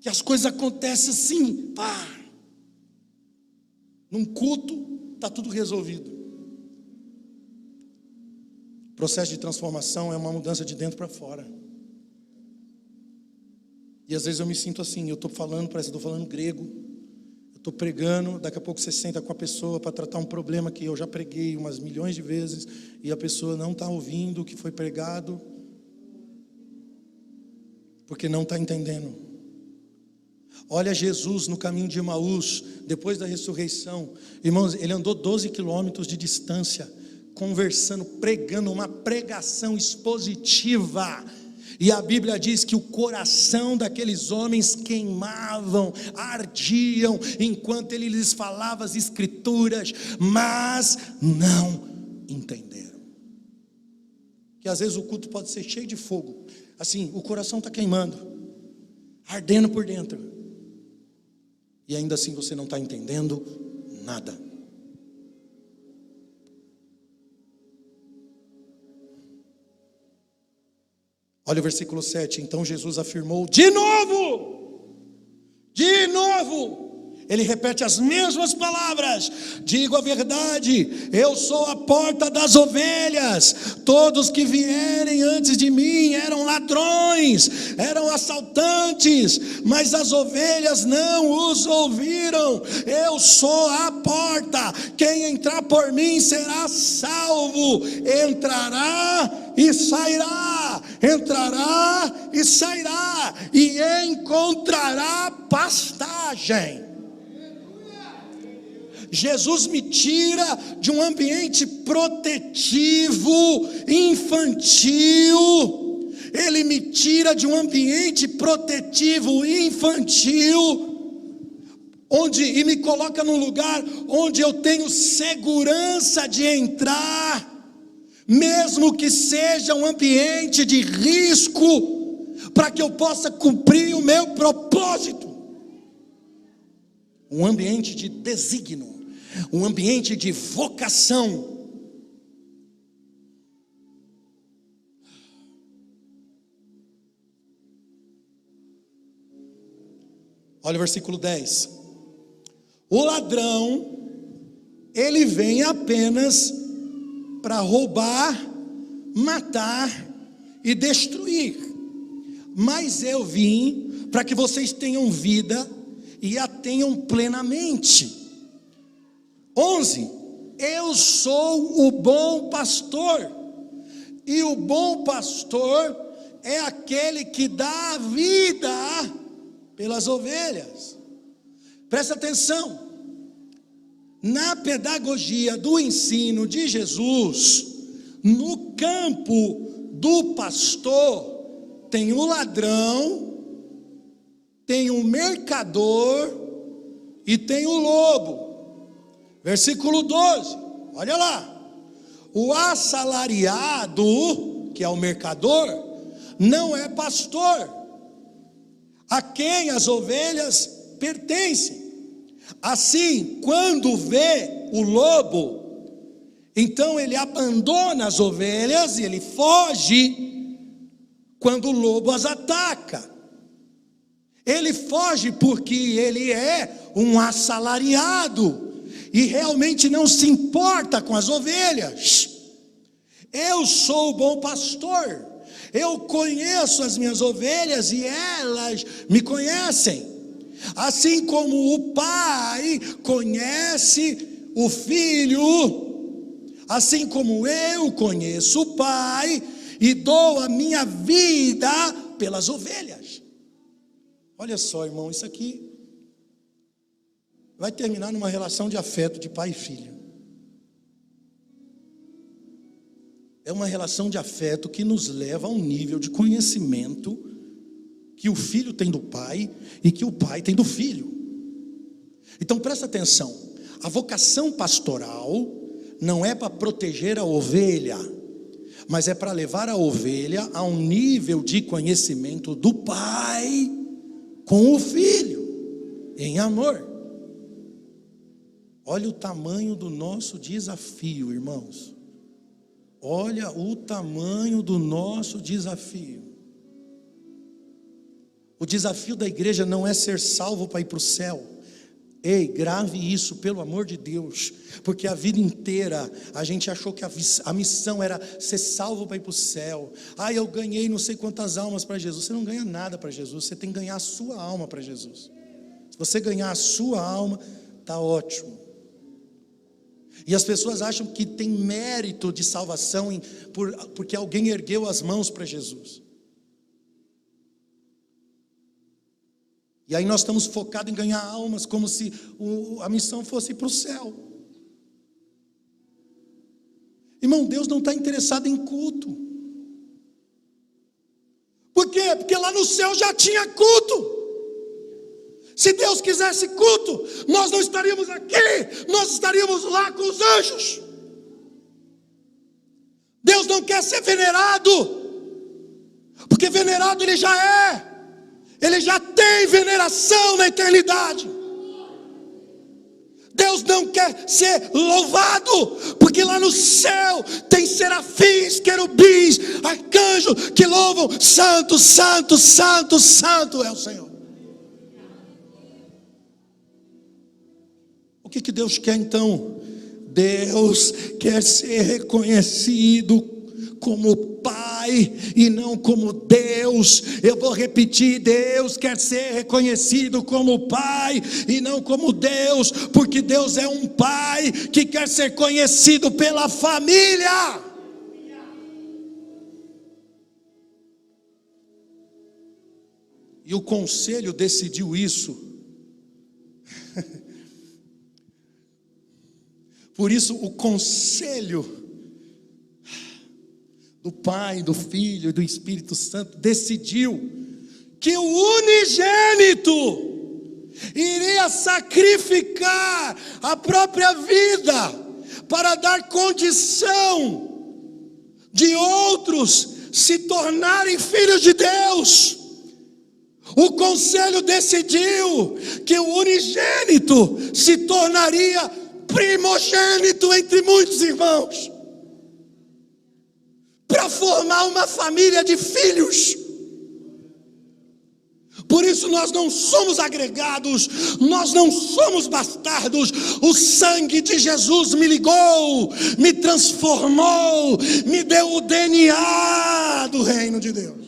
as coisas acontecem assim, pá. Num culto, está tudo resolvido. O processo de transformação é uma mudança de dentro para fora. E às vezes eu me sinto assim, eu estou falando, parece que estou falando grego. Eu estou pregando, daqui a pouco você senta com a pessoa para tratar um problema que eu já preguei umas milhões de vezes, e a pessoa não está ouvindo o que foi pregado, porque não está entendendo. Olha Jesus no caminho de Emaús, depois da ressurreição. Irmãos, ele andou 12 quilômetros de distância, conversando, pregando, uma pregação expositiva. E a Bíblia diz que o coração daqueles homens queimavam, ardiam, enquanto ele lhes falava as escrituras, mas não entenderam. Que às vezes o culto pode ser cheio de fogo, assim, o coração está queimando, ardendo por dentro. E ainda assim você não está entendendo nada. Olha o versículo 7. Então Jesus afirmou de novo. Ele repete as mesmas palavras. Digo a verdade, eu sou a porta das ovelhas. Todos que vierem antes de mim eram ladrões, eram assaltantes, mas as ovelhas não os ouviram. Eu sou a porta, quem entrar por mim será salvo. Entrará e sairá, entrará e sairá, e encontrará pastagem. Jesus me tira de um ambiente protetivo, infantil. Ele me tira de um ambiente protetivo, infantil, e me coloca num lugar onde eu tenho segurança de entrar, mesmo que seja um ambiente de risco, para que eu possa cumprir o meu propósito. Um ambiente de desígnio, um ambiente de vocação. Olha o versículo 10. O ladrão, ele vem apenas para roubar, matar e destruir. Mas eu vim para que vocês tenham vida e a tenham plenamente. 11. Eu sou o bom pastor, e o bom pastor é aquele que dá a vida pelas ovelhas. Presta atenção, na pedagogia do ensino de Jesus, no campo do pastor, tem o ladrão, tem o mercador e tem o lobo. Versículo 12, olha lá. O assalariado, que é o mercador, não é pastor, a quem as ovelhas pertencem. Assim, quando vê o lobo, então ele abandona as ovelhas e ele foge quando o lobo as ataca. Ele foge porque ele é um assalariado e realmente não se importa com as ovelhas. Eu sou o bom pastor, eu conheço as minhas ovelhas e elas me conhecem. Assim como o pai conhece o filho, assim como eu conheço o pai e dou a minha vida pelas ovelhas. Olha só, irmão, isso aqui vai terminar numa relação de afeto de pai e filho. É uma relação de afeto que nos leva a um nível de conhecimento que o filho tem do pai e que o pai tem do filho. Então presta atenção, a vocação pastoral não é para proteger a ovelha, mas é para levar a ovelha a um nível de conhecimento do pai com o filho, em amor. Olha o tamanho do nosso desafio, irmãos. Olha o tamanho do nosso desafio. O desafio da igreja não é ser salvo para ir para o céu. Ei, grave isso, pelo amor de Deus. Porque a vida inteira a gente achou que a missão era ser salvo para ir para o céu. Ah, eu ganhei não sei quantas almas para Jesus. Você não ganha nada para Jesus, você tem que ganhar a sua alma para Jesus. Se você ganhar a sua alma, está ótimo. E as pessoas acham que tem mérito de salvação porque alguém ergueu as mãos para Jesus. E aí nós estamos focados em ganhar almas, como se a missão fosse para o céu. Irmão, Deus não está interessado em culto. Por quê? Porque lá no céu já tinha culto. Se Deus quisesse culto, nós não estaríamos aqui, nós estaríamos lá com os anjos. Deus não quer ser venerado, porque venerado ele já é. Ele já tem veneração na eternidade. Deus não quer ser louvado, porque lá no céu tem serafins, querubins, arcanjos que louvam: santo, santo, santo, santo é o Senhor. O que Deus quer então? Deus quer ser reconhecido como Pai e não como Deus. Eu vou repetir: Deus quer ser reconhecido como Pai e não como Deus, porque Deus é um Pai que quer ser conhecido pela família. E o conselho decidiu isso. Por isso o conselho do Pai, do Filho e do Espírito Santo decidiu que o unigênito iria sacrificar a própria vida para dar condição de outros se tornarem filhos de Deus. O conselho decidiu que o unigênito se tornaria primogênito entre muitos irmãos, para formar uma família de filhos. Por isso nós não somos agregados, nós não somos bastardos. O sangue de Jesus me ligou, me transformou, me deu o DNA do reino de Deus.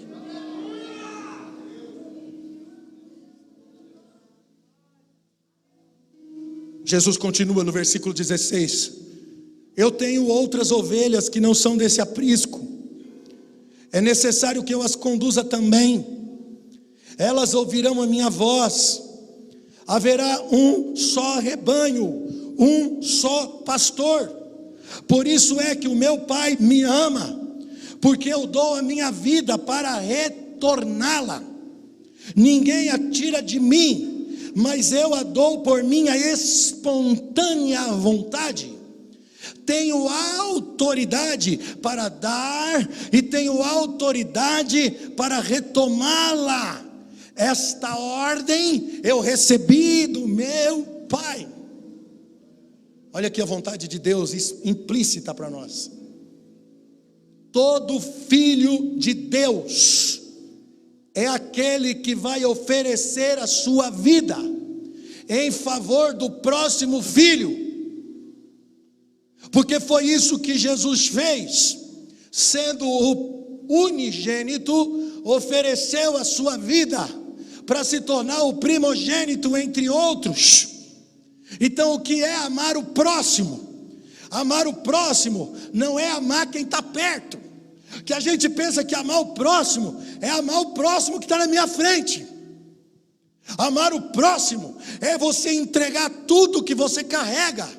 Jesus continua no versículo 16: eu tenho outras ovelhas que não são desse aprisco, é necessário que eu as conduza também. Elas ouvirão a minha voz. Haverá um só rebanho, um só pastor. Por isso é que o meu Pai me ama, porque eu dou a minha vida para retornar torná-la. Ninguém a tira de mim, mas eu a dou por minha espontânea vontade. Tenho autoridade para dar e tenho autoridade para retomá-la. Esta ordem eu recebi do meu Pai. Olha aqui a vontade de Deus implícita para nós. Todo filho de Deus é aquele que vai oferecer a sua vida em favor do próximo filho. Porque foi isso que Jesus fez, sendo o unigênito, ofereceu a sua vida para se tornar o primogênito entre outros. Então o que é amar o próximo? Amar o próximo não é amar quem está perto, que a gente pensa que amar o próximo é amar o próximo que está na minha frente. Amar o próximo é você entregar tudo que você carrega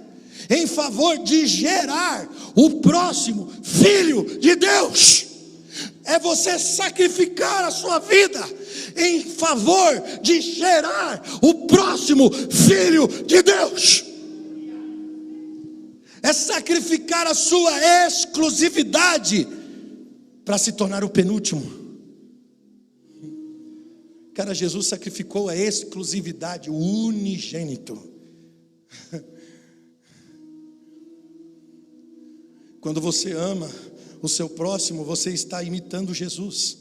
em favor de gerar o próximo filho de Deus. É você sacrificar a sua vida em favor de gerar o próximo filho de Deus. É sacrificar a sua exclusividade para se tornar o penúltimo. Cara, Jesus sacrificou a exclusividade, o unigênito. Quando você ama o seu próximo, você está imitando Jesus,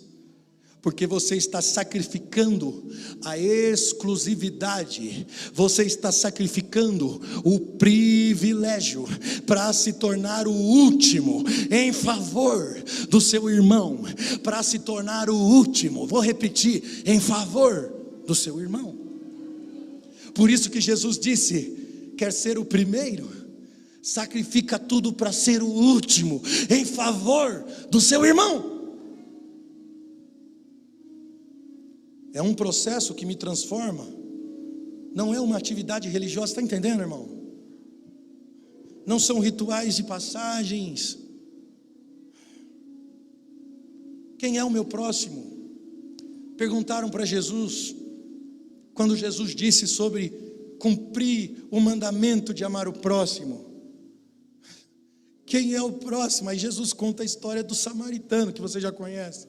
porque você está sacrificando a exclusividade, você está sacrificando o privilégio para se tornar o último em favor do seu irmão, para se tornar o último, vou repetir, em favor do seu irmão. Por isso que Jesus disse: quer ser o primeiro? Sacrifica tudo para ser o último, em favor do seu irmão. É um processo que me transforma, não é uma atividade religiosa, está entendendo, irmão? Não são rituais de passagens. Quem é o meu próximo? Perguntaram para Jesus, quando Jesus disse sobre cumprir o mandamento de amar o próximo. Quem é o próximo? Aí Jesus conta a história do samaritano, que você já conhece.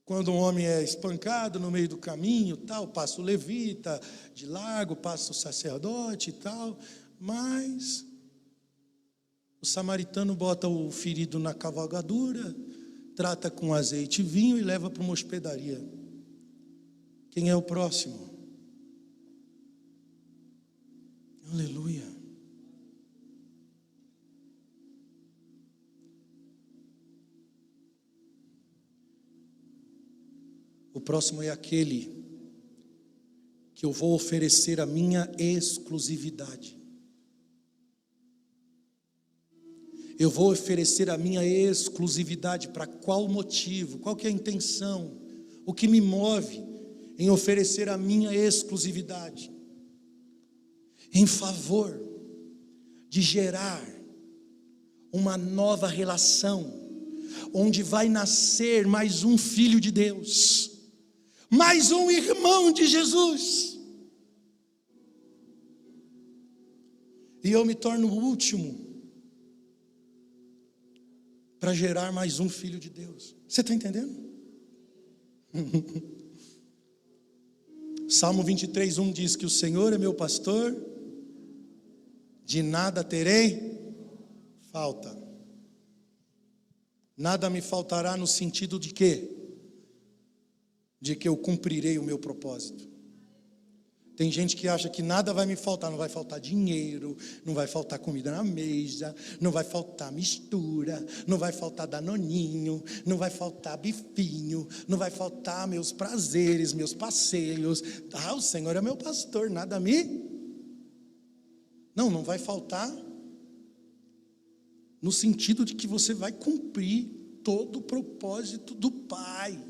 Quando um homem é espancado no meio do caminho, tal, passa o levita, de largo passa o sacerdote e tal, mas o samaritano bota o ferido na cavalgadura, trata com azeite e vinho e leva para uma hospedaria. Quem é o próximo? Aleluia. O próximo é aquele que eu vou oferecer a minha exclusividade. Eu vou oferecer a minha exclusividade para qual motivo? Qual que é a intenção? O que me move em oferecer a minha exclusividade? Em favor de gerar uma nova relação, onde vai nascer mais um filho de Deus, mais um irmão de Jesus, e eu me torno o último para gerar mais um filho de Deus. Você está entendendo? Salmo 23:1 diz que o Senhor é meu pastor, de nada terei falta. Nada me faltará no sentido de quê? De que eu cumprirei o meu propósito. Tem gente que acha que nada vai me faltar. Não vai faltar dinheiro, não vai faltar comida na mesa, não vai faltar mistura, não vai faltar danoninho, não vai faltar bifinho, não vai faltar meus prazeres, meus passeios. Ah, o Senhor é meu pastor, nada me... Não vai faltar no sentido de que você vai cumprir todo o propósito do Pai.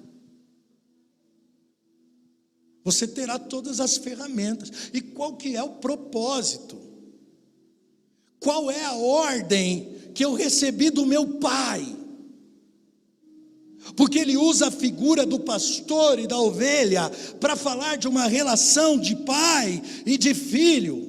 Você terá todas as ferramentas. E qual que é o propósito? Qual é a ordem que eu recebi do meu Pai? porque ele usa a figura do pastor e da ovelha para falar de uma relação de pai e de filho.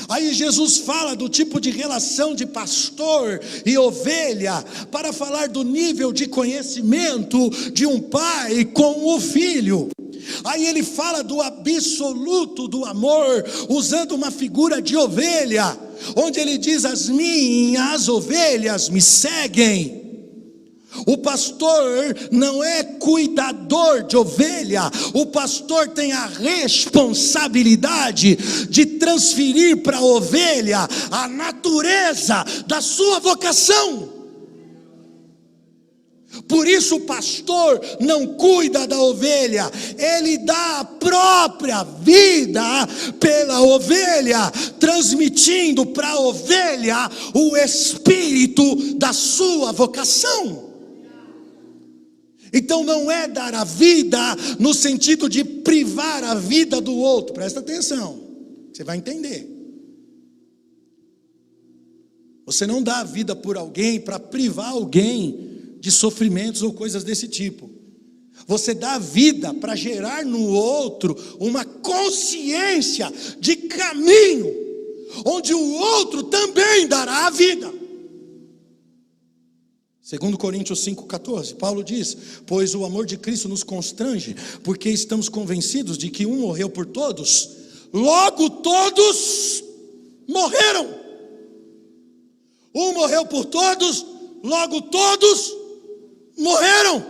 Aí Jesus fala do tipo de relação de pastor e ovelha, para falar do nível de conhecimento de um pai com o filho. Aí ele fala do absoluto do amor, usando uma figura de ovelha, onde ele diz: as minhas ovelhas me seguem. O pastor não é cuidador de ovelha, o pastor tem a responsabilidade de transferir para a ovelha a natureza da sua vocação. Por isso o pastor não cuida da ovelha, ele dá a própria vida pela ovelha, transmitindo para a ovelha o espírito da sua vocação. Então não é dar a vida no sentido de privar a vida do outro. Presta atenção, você vai entender. Você não dá a vida por alguém para privar alguém de sofrimentos ou coisas desse tipo. Você dá a vida para gerar no outro uma consciência de caminho, onde o outro também dará a vida. 2 Coríntios 5,14, Paulo diz: pois o amor de Cristo nos constrange, porque estamos convencidos de que um morreu por todos, logo todos morreram. Um morreu por todos, logo todos morreram.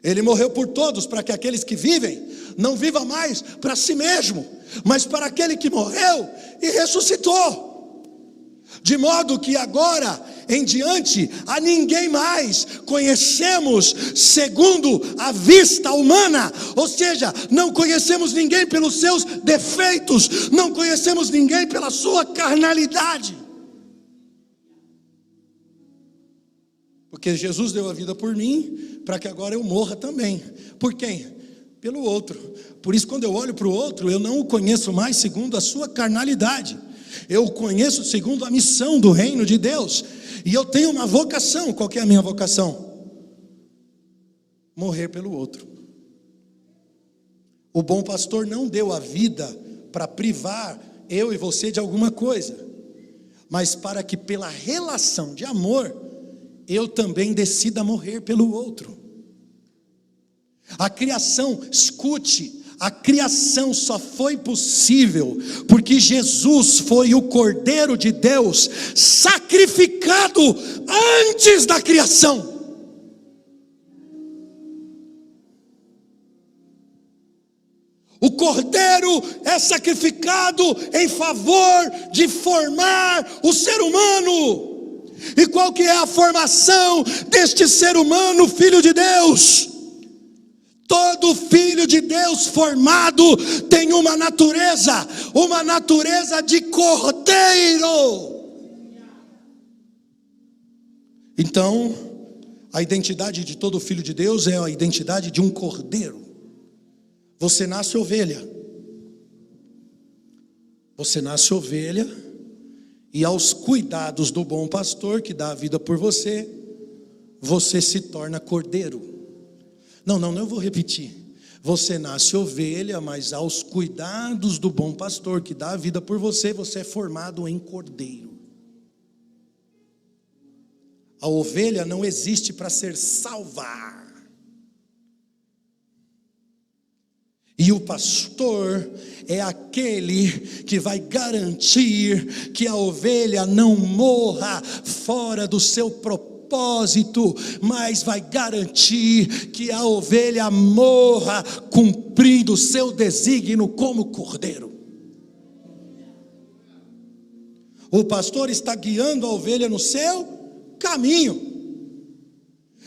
Ele morreu por todos, para que aqueles que vivem não vivam mais para si mesmo, mas para aquele que morreu e ressuscitou. De modo que agora em diante a ninguém mais conhecemos segundo a vista humana, ou seja, não conhecemos ninguém pelos seus defeitos, não conhecemos ninguém pela sua carnalidade, porque Jesus deu a vida por mim, para que agora eu morra também. Por quem? Pelo outro. Por isso, quando eu olho para o outro, eu não o conheço mais segundo a sua carnalidade, eu o conheço segundo a missão do reino de Deus. E eu tenho uma vocação. Qual que é a minha vocação? Morrer pelo outro. O bom pastor não deu a vida para privar eu e você de alguma coisa, mas para que pela relação de amor eu também decida morrer pelo outro. A criação, escute, a criação só foi possível porque Jesus foi o Cordeiro de Deus sacrificado antes da criação. O Cordeiro é sacrificado em favor de formar o ser humano. E qual que é a formação deste ser humano, filho de Deus? Todo filho de Deus formado tem uma natureza de cordeiro. Então, a identidade de todo filho de Deus é a identidade de um cordeiro. Você nasce ovelha. Você nasce ovelha, e aos cuidados do bom pastor que dá a vida por você, você se torna cordeiro. Não, eu vou repetir. Você nasce ovelha, mas aos cuidados do bom pastor que dá a vida por você, você é formado em cordeiro. A ovelha não existe para ser salva. E o pastor é aquele que vai garantir que a ovelha não morra fora do seu propósito, mas vai garantir que a ovelha morra cumprindo o seu desígnio como cordeiro. O pastor está guiando a ovelha no seu caminho.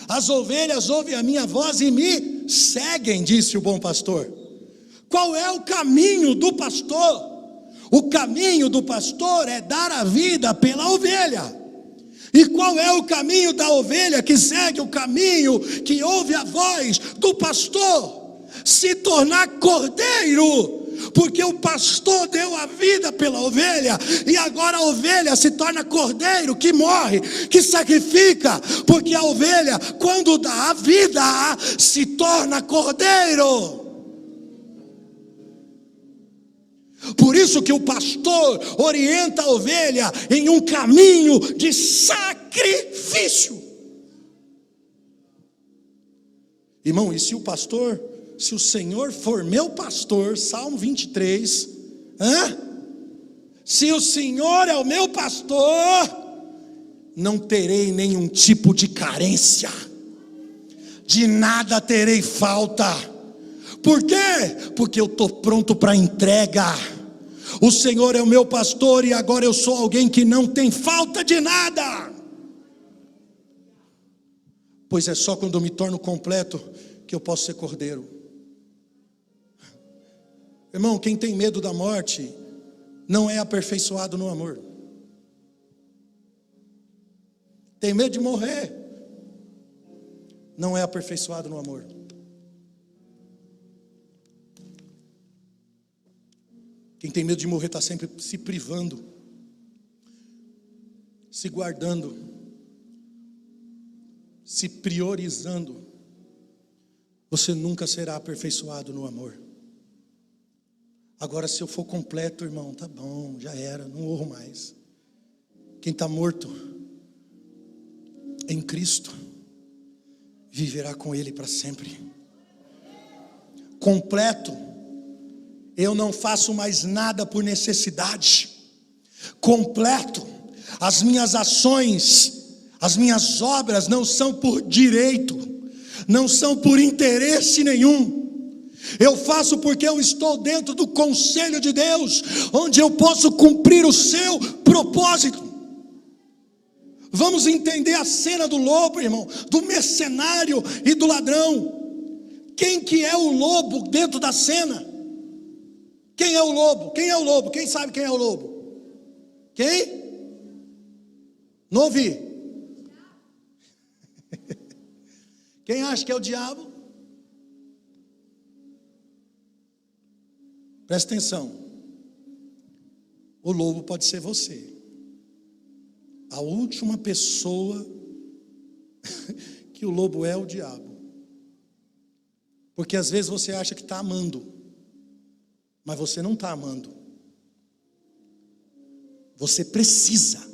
As ovelhas ouvem a minha voz e me seguem, disse o bom pastor. Qual é o caminho do pastor? O caminho do pastor é dar a vida pela ovelha. E qual é o caminho da ovelha que segue o caminho, que ouve a voz do pastor? Se tornar cordeiro, Porque o pastor deu a vida pela ovelha, e agora a ovelha se torna cordeiro que morre, que sacrifica, porque a ovelha, quando dá a vida, se torna cordeiro. Por isso que o pastor orienta a ovelha em um caminho de sacrifício. Irmão, e se o Senhor for meu pastor, Salmo 23, se o Senhor é o meu pastor, não terei nenhum tipo de carência, de nada terei falta. Por quê? Porque eu estou pronto para entrega. O Senhor é o meu pastor e agora eu sou alguém que não tem falta de nada. Pois é só quando eu me torno completo que eu posso ser cordeiro. Irmão, quem tem medo da morte não é aperfeiçoado no amor. Tem medo de morrer, não é aperfeiçoado no amor. Quem tem medo de morrer está sempre se privando, se guardando, se priorizando. Você nunca será aperfeiçoado no amor. Agora, se eu for completo, irmão, tá bom, já era, não morro mais. Quem está morto em Cristo viverá com Ele para sempre. Completo, eu não faço mais nada por necessidade. Completo, as minhas ações, as minhas obras não são por direito, não são por interesse nenhum. Eu faço porque eu estou dentro do conselho de Deus, onde eu posso cumprir o seu propósito. Vamos entender a cena do lobo, irmão, do mercenário e do ladrão. Quem que é o lobo dentro da cena? Quem é o lobo? Quem é o lobo? Quem sabe quem é o lobo? Quem? Não ouvi. Quem acha que é o diabo? Presta atenção. O lobo pode ser você. A última pessoa que o lobo é o diabo. Porque às vezes você acha que está amando, mas você não está amando. Você precisa.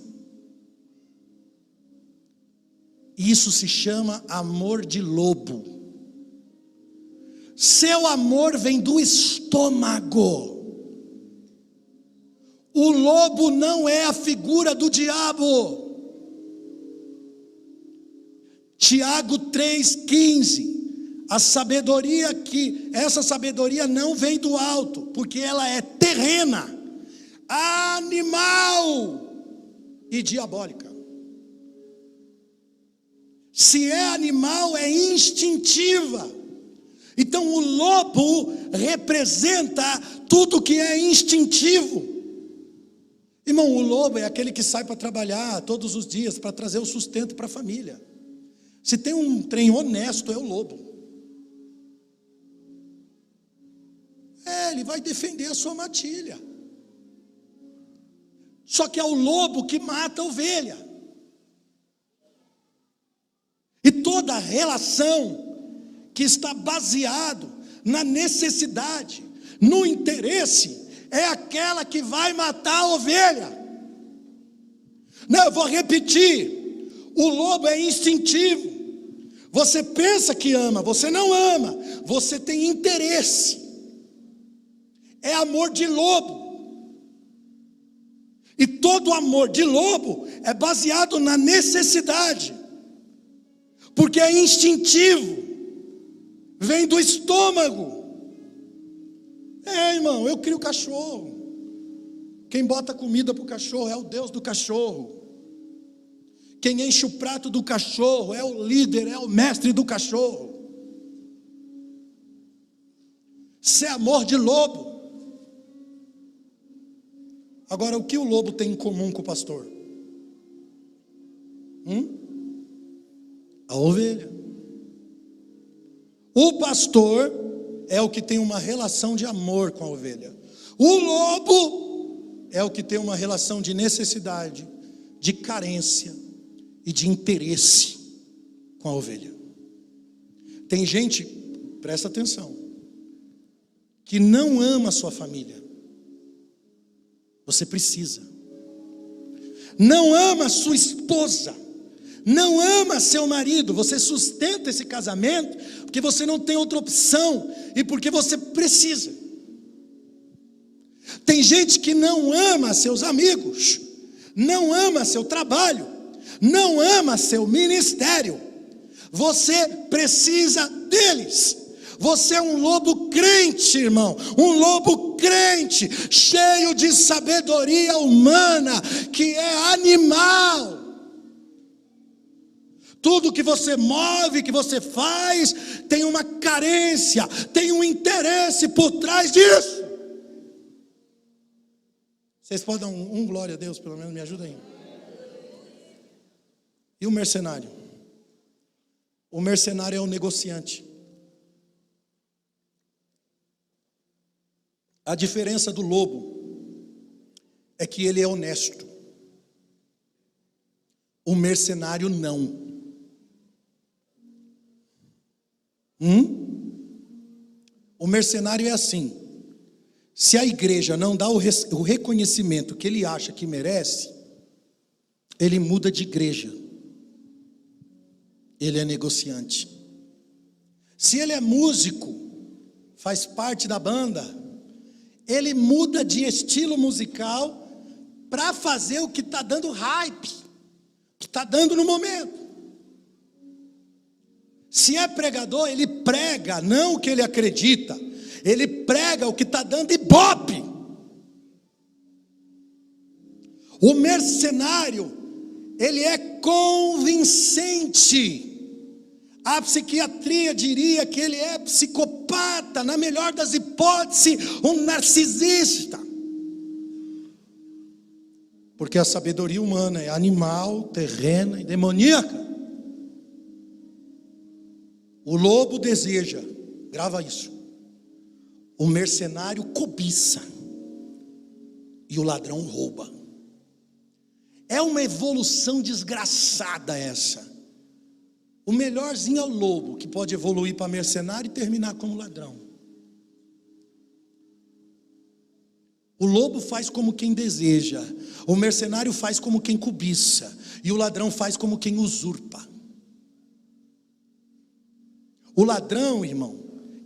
Isso se chama amor de lobo. Seu amor vem do estômago. O lobo não é a figura do diabo. Tiago 3,15. A sabedoria essa sabedoria não vem do alto, porque ela é terrena, animal e diabólica. Se é animal, é instintiva. Então o lobo representa tudo que é instintivo. Irmão, o lobo é aquele que sai para trabalhar todos os dias, para trazer o sustento para a família. Se tem um trem honesto, é o lobo. Ele vai defender a sua matilha. Só que é o lobo que mata a ovelha. E toda relação que está baseado na necessidade, no interesse, é aquela que vai matar a ovelha. Não, eu vou repetir. O lobo é instintivo. Você pensa que ama, você não ama. Você tem interesse. É amor de lobo. E todo amor de lobo é baseado na necessidade. Porque é instintivo. Vem do estômago. Irmão, eu crio cachorro. Quem bota comida para o cachorro é o Deus do cachorro. Quem enche o prato do cachorro é o líder, é o mestre do cachorro. Isso é amor de lobo. Agora, o que o lobo tem em comum com o pastor? A ovelha. O pastor é o que tem uma relação de amor com a ovelha. O lobo é o que tem uma relação de necessidade, de carência e de interesse com a ovelha. Tem gente, presta atenção, que não ama a sua família. Você precisa. Não ama a sua esposa. Não ama seu marido. Você sustenta esse casamento porque você não tem outra opção e porque você precisa. Tem gente que não ama seus amigos, não ama seu trabalho, não ama seu ministério. Você precisa deles. Você é um lobo crente, irmão, um lobo crente, cheio de sabedoria humana, que é animal. Tudo que você move, que você faz, tem uma carência, tem um interesse por trás disso. Vocês podem dar um glória a Deus, pelo menos me ajuda aí. E o mercenário? O mercenário é o negociante. A diferença do lobo é que ele é honesto. O mercenário não. O mercenário é assim: se a igreja não dá o reconhecimento que ele acha que merece, ele muda de igreja. Ele é negociante. Se ele é músico, faz parte da banda, ele muda de estilo musical para fazer o que está dando hype, o que está dando no momento. Se é pregador, ele prega não o que ele acredita, ele prega o que está dando ibope. O mercenário, ele é convincente. A psiquiatria diria que ele é psicopata, na melhor das hipóteses, um narcisista. Porque a sabedoria humana é animal, terrena e demoníaca. O lobo deseja, grava isso. O mercenário cobiça e o ladrão rouba. É uma evolução desgraçada essa. O melhorzinho é o lobo, que pode evoluir para mercenário e terminar como ladrão. O lobo faz como quem deseja, o mercenário faz como quem cobiça, e o ladrão faz como quem usurpa. O ladrão, irmão,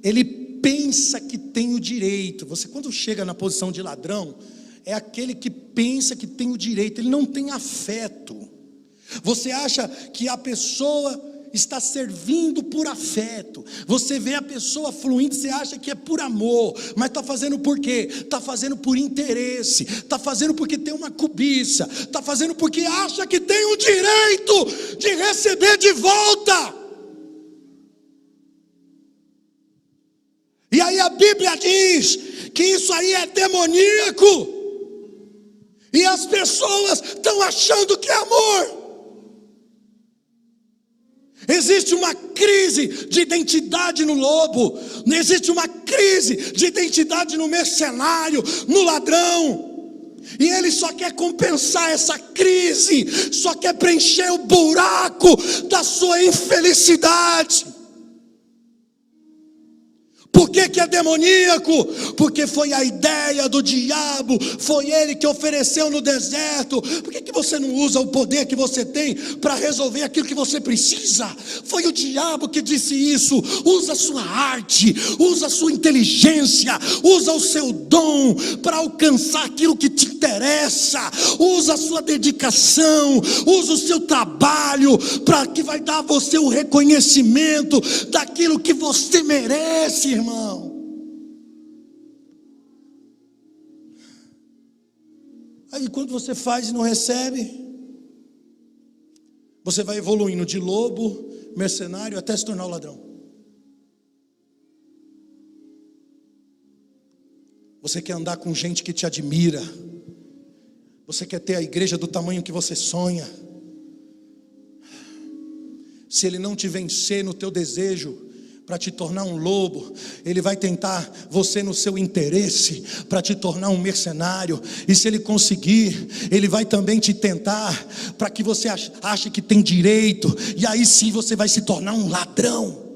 ele pensa que tem o direito. Você, quando chega na posição de ladrão, é aquele que pensa que tem o direito, ele não tem afeto. Você acha que a pessoa está servindo por afeto, você vê a pessoa fluindo, você acha que é por amor, mas está fazendo por quê? Está fazendo por interesse, está fazendo porque tem uma cobiça, está fazendo porque acha que tem o direito de receber de volta. E aí a Bíblia diz que isso aí é demoníaco, e as pessoas estão achando que é amor. Existe uma crise de identidade no lobo, existe uma crise de identidade no mercenário, no ladrão, e ele só quer compensar essa crise, só quer preencher o buraco da sua infelicidade. Por que é demoníaco? Porque foi a ideia do diabo, foi ele que ofereceu no deserto. Por que você não usa o poder que você tem para resolver aquilo que você precisa? Foi o diabo que disse isso. Usa a sua arte, usa a sua inteligência, usa o seu dom para alcançar aquilo que te interessa, usa a sua dedicação, usa o seu trabalho, para que vai dar a você o reconhecimento daquilo que você merece, irmão. Aí quando você faz e não recebe, você vai evoluindo de lobo, mercenário, até se tornar o ladrão. Você quer andar com gente que te admira, você quer ter a igreja do tamanho que você sonha. Se ele não te vencer no teu desejo para te tornar um lobo, ele vai tentar você no seu interesse, para te tornar um mercenário, e se ele conseguir, ele vai também te tentar, para que você ache que tem direito, e aí sim você vai se tornar um ladrão.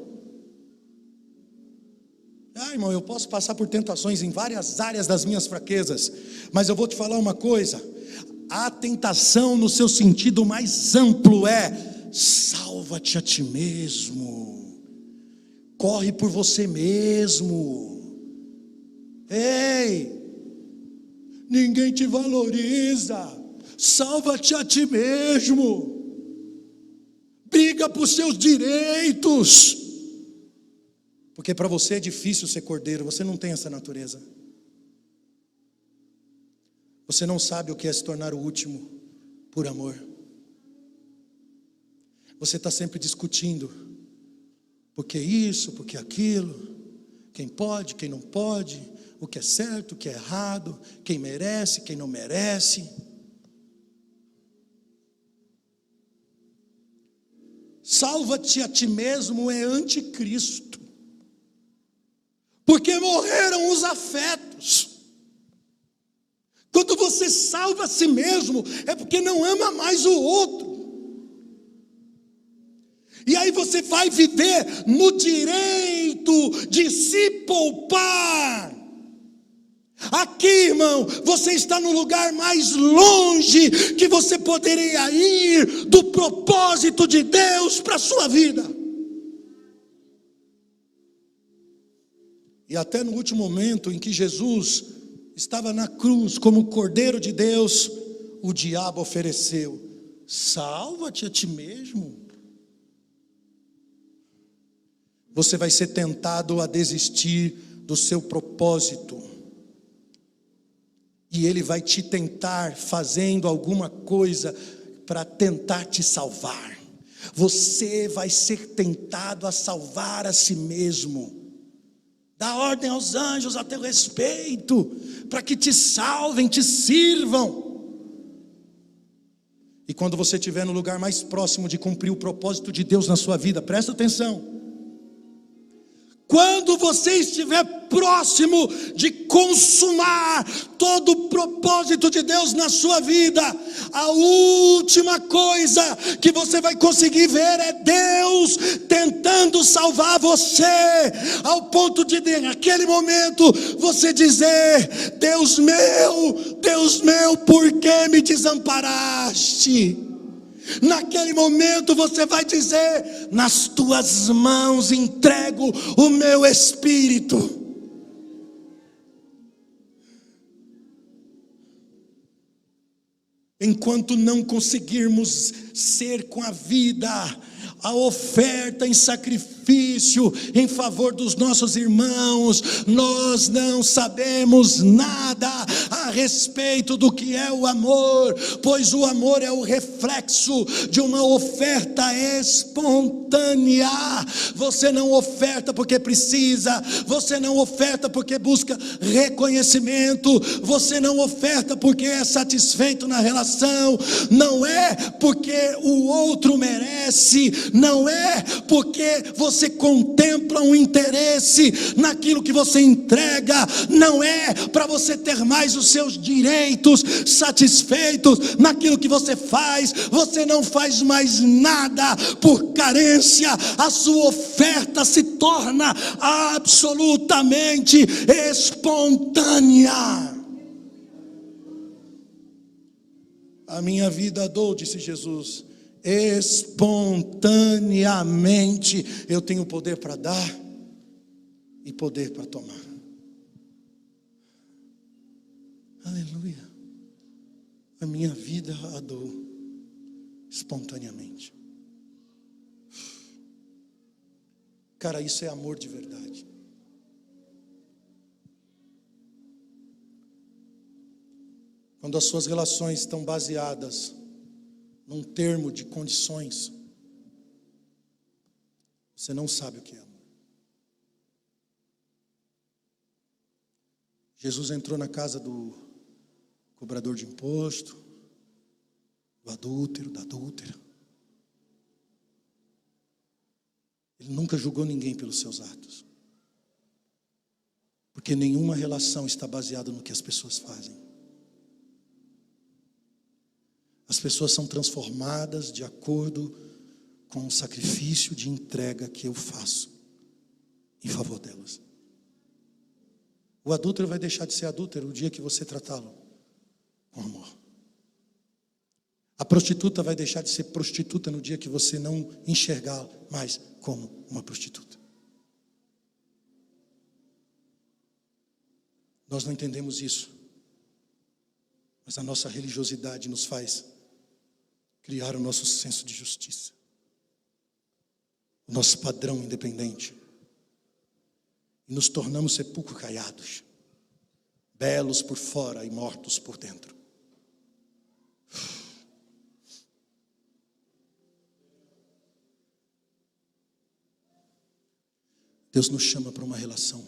Irmão, eu posso passar por tentações em várias áreas das minhas fraquezas, mas eu vou te falar uma coisa, a tentação no seu sentido mais amplo é: salva-te a ti mesmo. Corre por você mesmo. Ei, ninguém te valoriza. Salva-te a ti mesmo. Briga por seus direitos. Porque para você é difícil ser cordeiro, você não tem essa natureza. Você não sabe o que é se tornar o último por amor. Você está sempre discutindo. Porque isso, porque aquilo, quem pode, quem não pode, o que é certo, o que é errado, quem merece, quem não merece. Salva-te a ti mesmo é anticristo, porque morreram os afetos. Quando você salva a si mesmo, é porque não ama mais o outro. E aí você vai viver no direito de se poupar. Aqui, irmão, você está no lugar mais longe que você poderia ir do propósito de Deus para a sua vida. E até no último momento em que Jesus estava na cruz como Cordeiro de Deus, o diabo ofereceu: salva-te a ti mesmo. Você vai ser tentado a desistir do seu propósito. E ele vai te tentar fazendo alguma coisa para tentar te salvar. Você vai ser tentado a salvar a si mesmo. Dá ordem aos anjos a teu respeito, para que te salvem, te sirvam. E quando você estiver no lugar mais próximo de cumprir o propósito de Deus na sua vida, presta atenção. Quando você estiver próximo de consumar todo o propósito de Deus na sua vida, a última coisa que você vai conseguir ver é Deus tentando salvar você, ao ponto de naquele momento você dizer: Deus meu, por que me desamparaste? Naquele momento você vai dizer: nas tuas mãos entrego o meu espírito. Enquanto não conseguirmos ser com a vida a oferta em sacrifício em favor dos nossos irmãos, nós não sabemos nada a respeito do que é o amor, pois o amor é o reflexo de uma oferta espontânea. Você não oferta porque precisa, você não oferta porque busca reconhecimento, você não oferta porque é satisfeito na relação, não é porque o outro merece, não é porque você contempla um interesse naquilo que você entrega, não é para você ter mais os seus direitos satisfeitos naquilo que você faz. Você não faz mais nada por carência, a sua oferta se torna absolutamente espontânea. A minha vida dou, disse Jesus, espontaneamente. Eu tenho poder para dar e poder para tomar. Aleluia. A minha vida a dou espontaneamente. Cara, isso é amor de verdade. Quando as suas relações estão baseadas num termo de condições, você não sabe o que é amor. Jesus entrou na casa do cobrador de imposto, do adúltero, da adúltera. Ele nunca julgou ninguém pelos seus atos. Porque nenhuma relação está baseada no que as pessoas fazem. As pessoas são transformadas de acordo com o sacrifício de entrega que eu faço em favor delas. O adúltero vai deixar de ser adúltero o dia que você tratá-lo com amor. A prostituta vai deixar de ser prostituta no dia que você não enxergá-la mais como uma prostituta. Nós não entendemos isso, mas a nossa religiosidade nos faz criar o nosso senso de justiça, o nosso padrão independente, e nos tornamos sepulcros caiados, belos por fora e mortos por dentro. Deus nos chama para uma relação.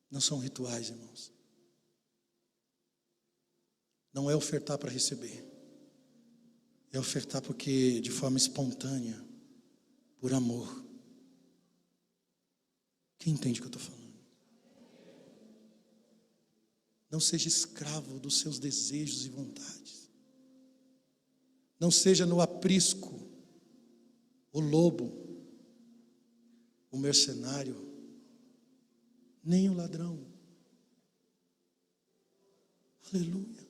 Não são rituais, irmãos. Não é ofertar para receber. É ofertar porque de forma espontânea, por amor. Quem entende o que eu estou falando? Não seja escravo dos seus desejos e vontades. Não seja no aprisco, o lobo, o mercenário, nem o ladrão. Aleluia.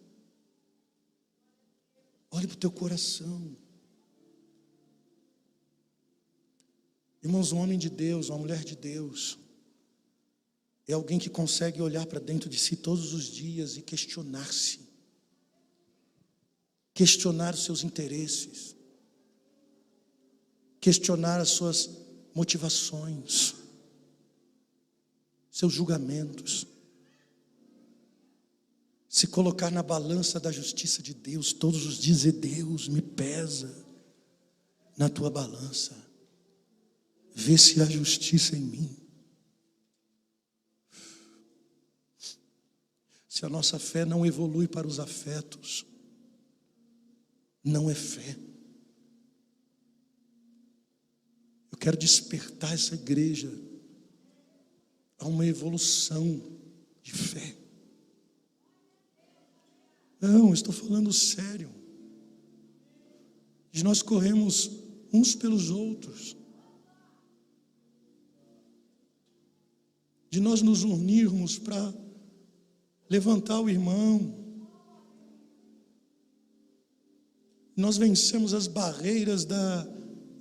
Olhe para o teu coração. Irmãos, um homem de Deus, uma mulher de Deus, é alguém que consegue olhar para dentro de si todos os dias e questionar-se. Questionar os seus interesses. Questionar as suas motivações. Seus julgamentos. Se colocar na balança da justiça de Deus todos os dias e Deus me pesa na tua balança. Vê se há justiça em mim. Se a nossa fé não evolui para os afetos, não é fé. Eu quero despertar essa igreja a uma evolução de fé. Não, estou falando sério. De nós corremos uns pelos outros. De nós nos unirmos para levantar o irmão. Nós vencemos as barreiras da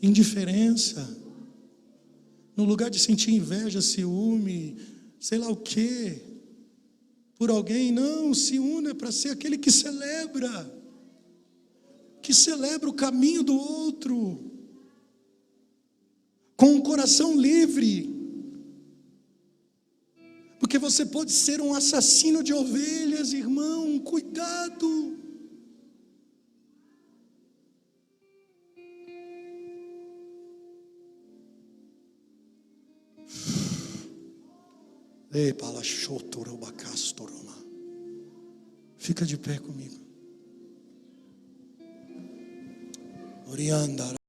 indiferença. No lugar de sentir inveja, ciúme, sei lá o quê, por alguém, não, se una para ser aquele que celebra o caminho do outro, com um coração livre, porque você pode ser um assassino de ovelhas, irmão, cuidado. Fica de pé comigo. Orianda.